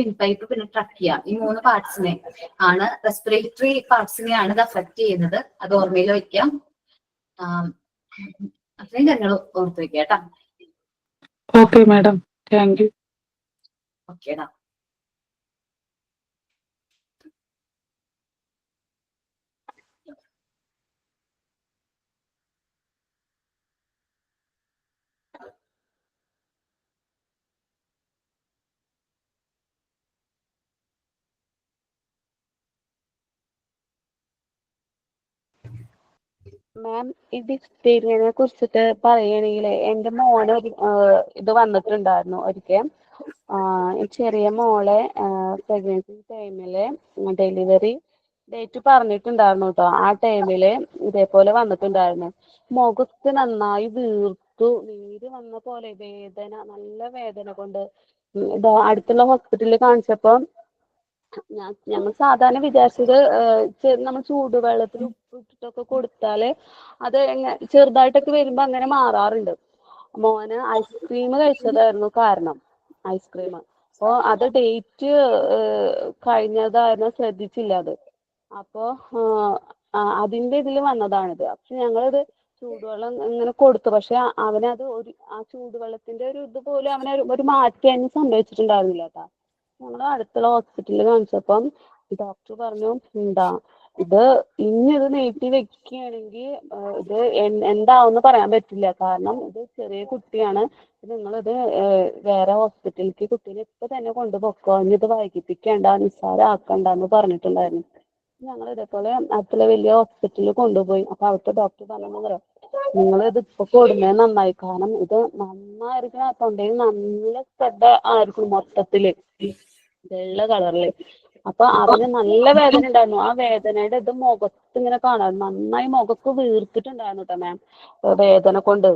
വിൻപൈപ്പ് പിന്നെ ട്രക്കിയ, ഈ 3 പാർട്സിനെ ആണ്, റെസ്പിറേറ്ററി പാർട്സിനെയാണ് ഇത് അഫക്ട് ചെയ്യുന്നത്. അത് ഓർമ്മയിൽ വെക്കുക. അത്രയും കാര്യങ്ങൾ ഓർത്ത് വെക്കുക കേട്ടോ. Okay madam, thank you. ഓക്കേടാ. മാം, ഈ ഡിഫ്തീരിയനെ കുറിച്ചിട്ട് പറയുകയാണെങ്കിൽ എൻ്റെ മോന് ഇത് വന്നിട്ടുണ്ടായിരുന്നു ഒരിക്കൽ. ചെറിയ മോളെ പ്രഗ്നൻസി ടൈമില് ഡെലിവറി ഡേറ്റ് പറഞ്ഞിട്ടുണ്ടായിരുന്നു കേട്ടോ. ആ ടൈമില് ഇതേപോലെ വന്നിട്ടുണ്ടായിരുന്നു. മുഖത്ത് നന്നായി വീർത്തു, നീര് വന്ന പോലെ, വേദന, നല്ല വേദന കൊണ്ട് അടുത്തുള്ള ഹോസ്പിറ്റലിൽ കാണിച്ചപ്പോൾ ഞങ്ങൾ സാധാരണ വിചാരിച്ചത് നമ്മൾ ചൂടുവെള്ളത്തിൽ ഉപ്പിട്ടിട്ടൊക്കെ കൊടുത്താല് അത് ചെറുതായിട്ടൊക്കെ വരുമ്പോ അങ്ങനെ മാറാറുണ്ട്. മോന് ഐസ്ക്രീം കഴിച്ചതായിരുന്നു കാരണം. ഐസ്ക്രീം അപ്പോൾ അത് ഡേറ്റ് കഴിഞ്ഞതായിരുന്നു, ശ്രദ്ധിച്ചില്ല അത്. അപ്പോൾ അതിന്റെ ഇതിൽ വന്നതാണിത്. പക്ഷെ ഞങ്ങളിത് ചൂടുവെള്ളം ഇങ്ങനെ കൊടുത്തു. പക്ഷെ അവനത് ആ ചൂടുവെള്ളത്തിന്റെ ഒരു ഇതുപോലെ അവനെ ഒരു മാറ്റം സംഭവിച്ചിട്ടുണ്ടായിരുന്നില്ല കേട്ടോ. ഞങ്ങൾ അടുത്തുള്ള ഹോസ്പിറ്റലിൽ കാണിച്ചപ്പം ഡോക്ടർ പറഞ്ഞു, ഇത് ഇത് നീട്ടി വെക്കുകയാണെങ്കിൽ ഇത് എന്താവെന്ന് പറയാൻ പറ്റില്ല. കാരണം ഇത് ചെറിയ കുട്ടിയാണ്. നിങ്ങളിത് വേറെ ഹോസ്പിറ്റലിലേക്ക് കുട്ടീനെ ഇപ്പൊ തന്നെ കൊണ്ടുപോക്കോ, ഇനി ഇത് വൈകിപ്പിക്കേണ്ട, നിസ്സാരമാക്കണ്ടെന്ന് പറഞ്ഞിട്ടുണ്ടായിരുന്നു. ഞങ്ങൾ ഇതേപോലെ അടുത്തുള്ള വലിയ ഹോസ്പിറ്റലിൽ കൊണ്ടുപോയി. അപ്പൊ അവിടുത്തെ ഡോക്ടർ പറഞ്ഞു, നിങ്ങൾ ഇത് ഇപ്പൊ കൊടുക്കുന്നത് നന്നായി. കാരണം ഇത് നന്നായിരിക്കും, തൊണ്ടയിൽ നല്ല സ്പ്രെഡ് ആയിരിക്കും മൊത്തത്തില്, വെള്ള കളറില്. അപ്പൊ അവന് നല്ല വേദന ഉണ്ടായിരുന്നു. ആ വേദനയുടെ ഇത് മുഖത്ത് ഇങ്ങനെ കാണാൻ നന്നായി മുഖത്ത് വീർത്തിട്ടുണ്ടായിരുന്നു കേട്ടോ മാം, വേദന കൊണ്ട്.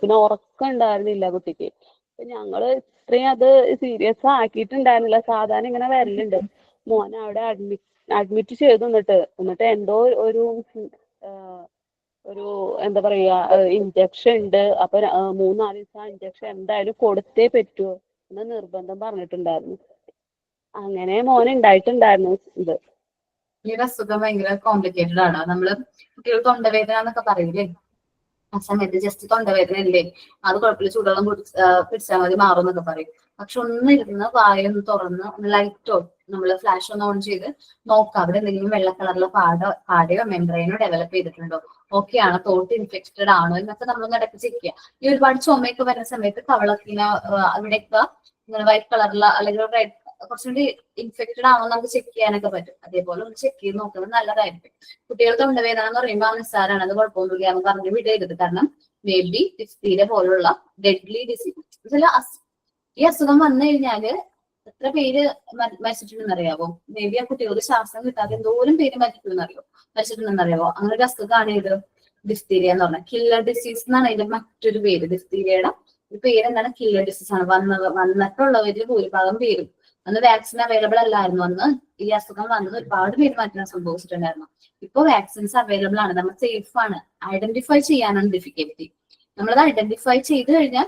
പിന്നെ ഉറക്കം ഉണ്ടായിരുന്നില്ല കുട്ടിക്ക്. അപ്പൊ ഞങ്ങള് ഇത്രയും അത് സീരിയസ് ആക്കിയിട്ടുണ്ടായിരുന്നില്ല. സാധാരണ ഇങ്ങനെ വരലുണ്ട്. മോനെ അവിടെ അഡ്മിറ്റ് ചെയ്തു. എന്നിട്ട് എന്തോ ഒരു എന്താ പറയാ ഇഞ്ചക്ഷൻ ഉണ്ട്. അപ്പൊ 3-4 ദിവസം ഇഞ്ചക്ഷൻ എന്തായാലും കൊടുത്തേ പറ്റൂ എന്ന് നിർബന്ധം പറഞ്ഞിട്ടുണ്ടായിരുന്നു. അങ്ങനെ മോനെ ഉണ്ടായിട്ടുണ്ടായിരുന്നു ഇത്. ഈ ഒരു അസുഖം ഭയങ്കര കോംപ്ലിക്കേറ്റഡ് ആണ്. നമ്മള് കുട്ടികൾ തൊണ്ടവേദന എന്നൊക്കെ പറയില്ലേ, ആ സമയത്ത് ജസ്റ്റ് തൊണ്ടവേദന ഇല്ലേ, അത് കുഴപ്പമില്ല, ചൂടുവെള്ളം പിടിച്ചാൽ മതി, മാറും എന്നൊക്കെ പറയും. പക്ഷെ ഒന്ന് ഇരുന്ന് വായൊന്ന് തുറന്ന് ലൈറ്റോ നമ്മള് ഫ്ലാഷ് ഒന്ന് ഓൺ ചെയ്ത് നോക്കാം, അവിടെ എന്തെങ്കിലും വെള്ള കളറിലെ പാടയോ മെംബ്രെയിനോ ഡെവലപ്പ് ചെയ്തിട്ടുണ്ടോ, ഓക്കെ ആണോ, തോട്ട് ഇൻഫെക്റ്റഡ് ആണോ എന്നൊക്കെ നമ്മളൊന്ന് ഇടയ്ക്ക് ചെക്ക് ചെയ്യാം. ഈ ഒരുപാട് ചുമയൊക്കെ വരുന്ന സമയത്ത് കവളൊക്കെ ഇങ്ങനെ അവിടെയൊക്കെ ഇങ്ങനെ വൈറ്റ് കളറില അല്ലെങ്കിൽ റെഡ് കുറച്ചുകൂടി ഇൻഫെക്റ്റഡ് ആണോ നമുക്ക് ചെക്ക് ചെയ്യാനൊക്കെ പറ്റും. അതേപോലെ ഒന്ന് ചെക്ക് ചെയ്ത് നോക്കുന്നത് നല്ലതായിരിക്കും. കുട്ടികൾ തൊണ്ടവേദന എന്ന് പറയുമ്പോൾ ആ നിസ്സാരാണ്, അത് കുഴപ്പമൊന്നുമില്ല എന്ന് പറഞ്ഞ് വിടരുത്. കാരണം മേ ബി ഡിഫ്തീരിയ പോലുള്ള ഡെഡ്ലി ഡിസീസ്, ഈ അസുഖം വന്നു കഴിഞ്ഞാല് എത്ര പേര് മരിച്ചിട്ടുണ്ടെന്ന് അറിയാവോ? മേ ബി ആ കുട്ടികൾക്ക് ശ്വാസം കിട്ടാതെ എന്തോരം പേര് മരിച്ചിട്ടുണ്ടെന്നറിയാവോ? അങ്ങനെ ഒരു അസുഖമാണ് ഇത് ഡിഫ്തീരിയ എന്ന് പറഞ്ഞാൽ. കില്ലർ ഡിസീസ് എന്നാണ് അതിന്റെ മറ്റൊരു പേര്. ഡിഫ്തീരിയയുടെ ഒരു പേരെന്താണ്? കില്ലർ ഡിസീസ് ആണ്. വന്നിട്ടുള്ളവരിൽ ഭൂരിഭാഗം പേരും അന്ന് വാക്സിൻ അവൈലബിൾ അല്ലായിരുന്നു. അന്ന് ഈ അസുഖം വന്നത് ഒരുപാട് പേര് മരണം സംഭവിച്ചിട്ടുണ്ടായിരുന്നു. ഇപ്പൊ വാക്സിൻസ് അവൈലബിൾ ആണ്, നമ്മൾ സേഫ് ആണ്. ഐഡന്റിഫൈ ചെയ്യാനാണ് ഡിഫിക്കൽറ്റി. നമ്മളത് ഐഡന്റിഫൈ ചെയ്ത് കഴിഞ്ഞാൽ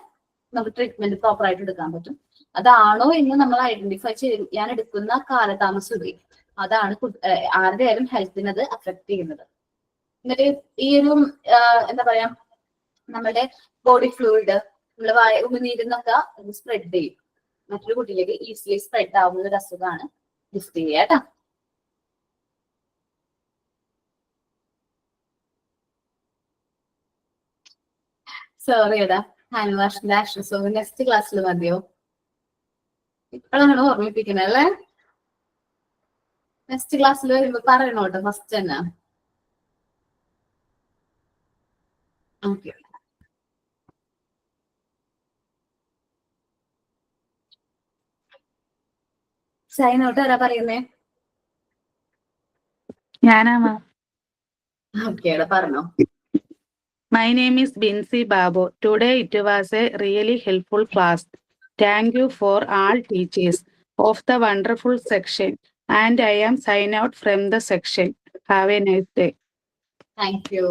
നമുക്ക് ട്രീറ്റ്മെന്റ് പ്രോപ്പർ ആയിട്ട് എടുക്കാൻ പറ്റും. അതാണോ എന്ന് നമ്മൾ ഐഡന്റിഫൈ ചെയ്യാൻ എടുക്കുന്ന കാലതാമസം, അതാണ് ആരുടെയായാലും ഹെൽത്തിനെ അത് അഫക്ട് ചെയ്യുന്നത്. എന്നിട്ട് ഈ ഒരു എന്താ പറയാ, നമ്മുടെ ബോഡി ഫ്ലൂയിഡ് നമ്മള് ഉമിനീരുന്നൊക്കെ സ്പ്രെഡ് ചെയ്യും, മറ്റൊരു കുട്ടിയിലേക്ക് ഈസിലി സ്പ്രെഡ് ആവുന്ന ഒരു അസുഖമാണ് ഡിഫ്തീരിയ കേട്ടോ. സോറി എടാ, ഹാൻഡ് വാഷിന്റെ ആക്ഷൻ സോങ് നെക്സ്റ്റ് ക്ലാസ്സിൽ മതിയോ? ഇപ്പോഴാണ് ഓർമ്മിപ്പിക്കുന്നത് അല്ലേ? നെക്സ്റ്റ് ക്ലാസ്സിൽ വരുമ്പോ പറയണോട്ടോ ഫസ്റ്റ് തന്നെ. ഓക്കെ, സൈൻ ഔട്ട് ആരാ പറയുന്നേ? ഞാനാ മാം. ഓക്കെ എടാ, പറഞ്ഞോ. My name is Binsi Babu. Today it was a really helpful class. Thank you for all teachers of the wonderful section, and I am sign out from the section. Have a nice day. Thank you.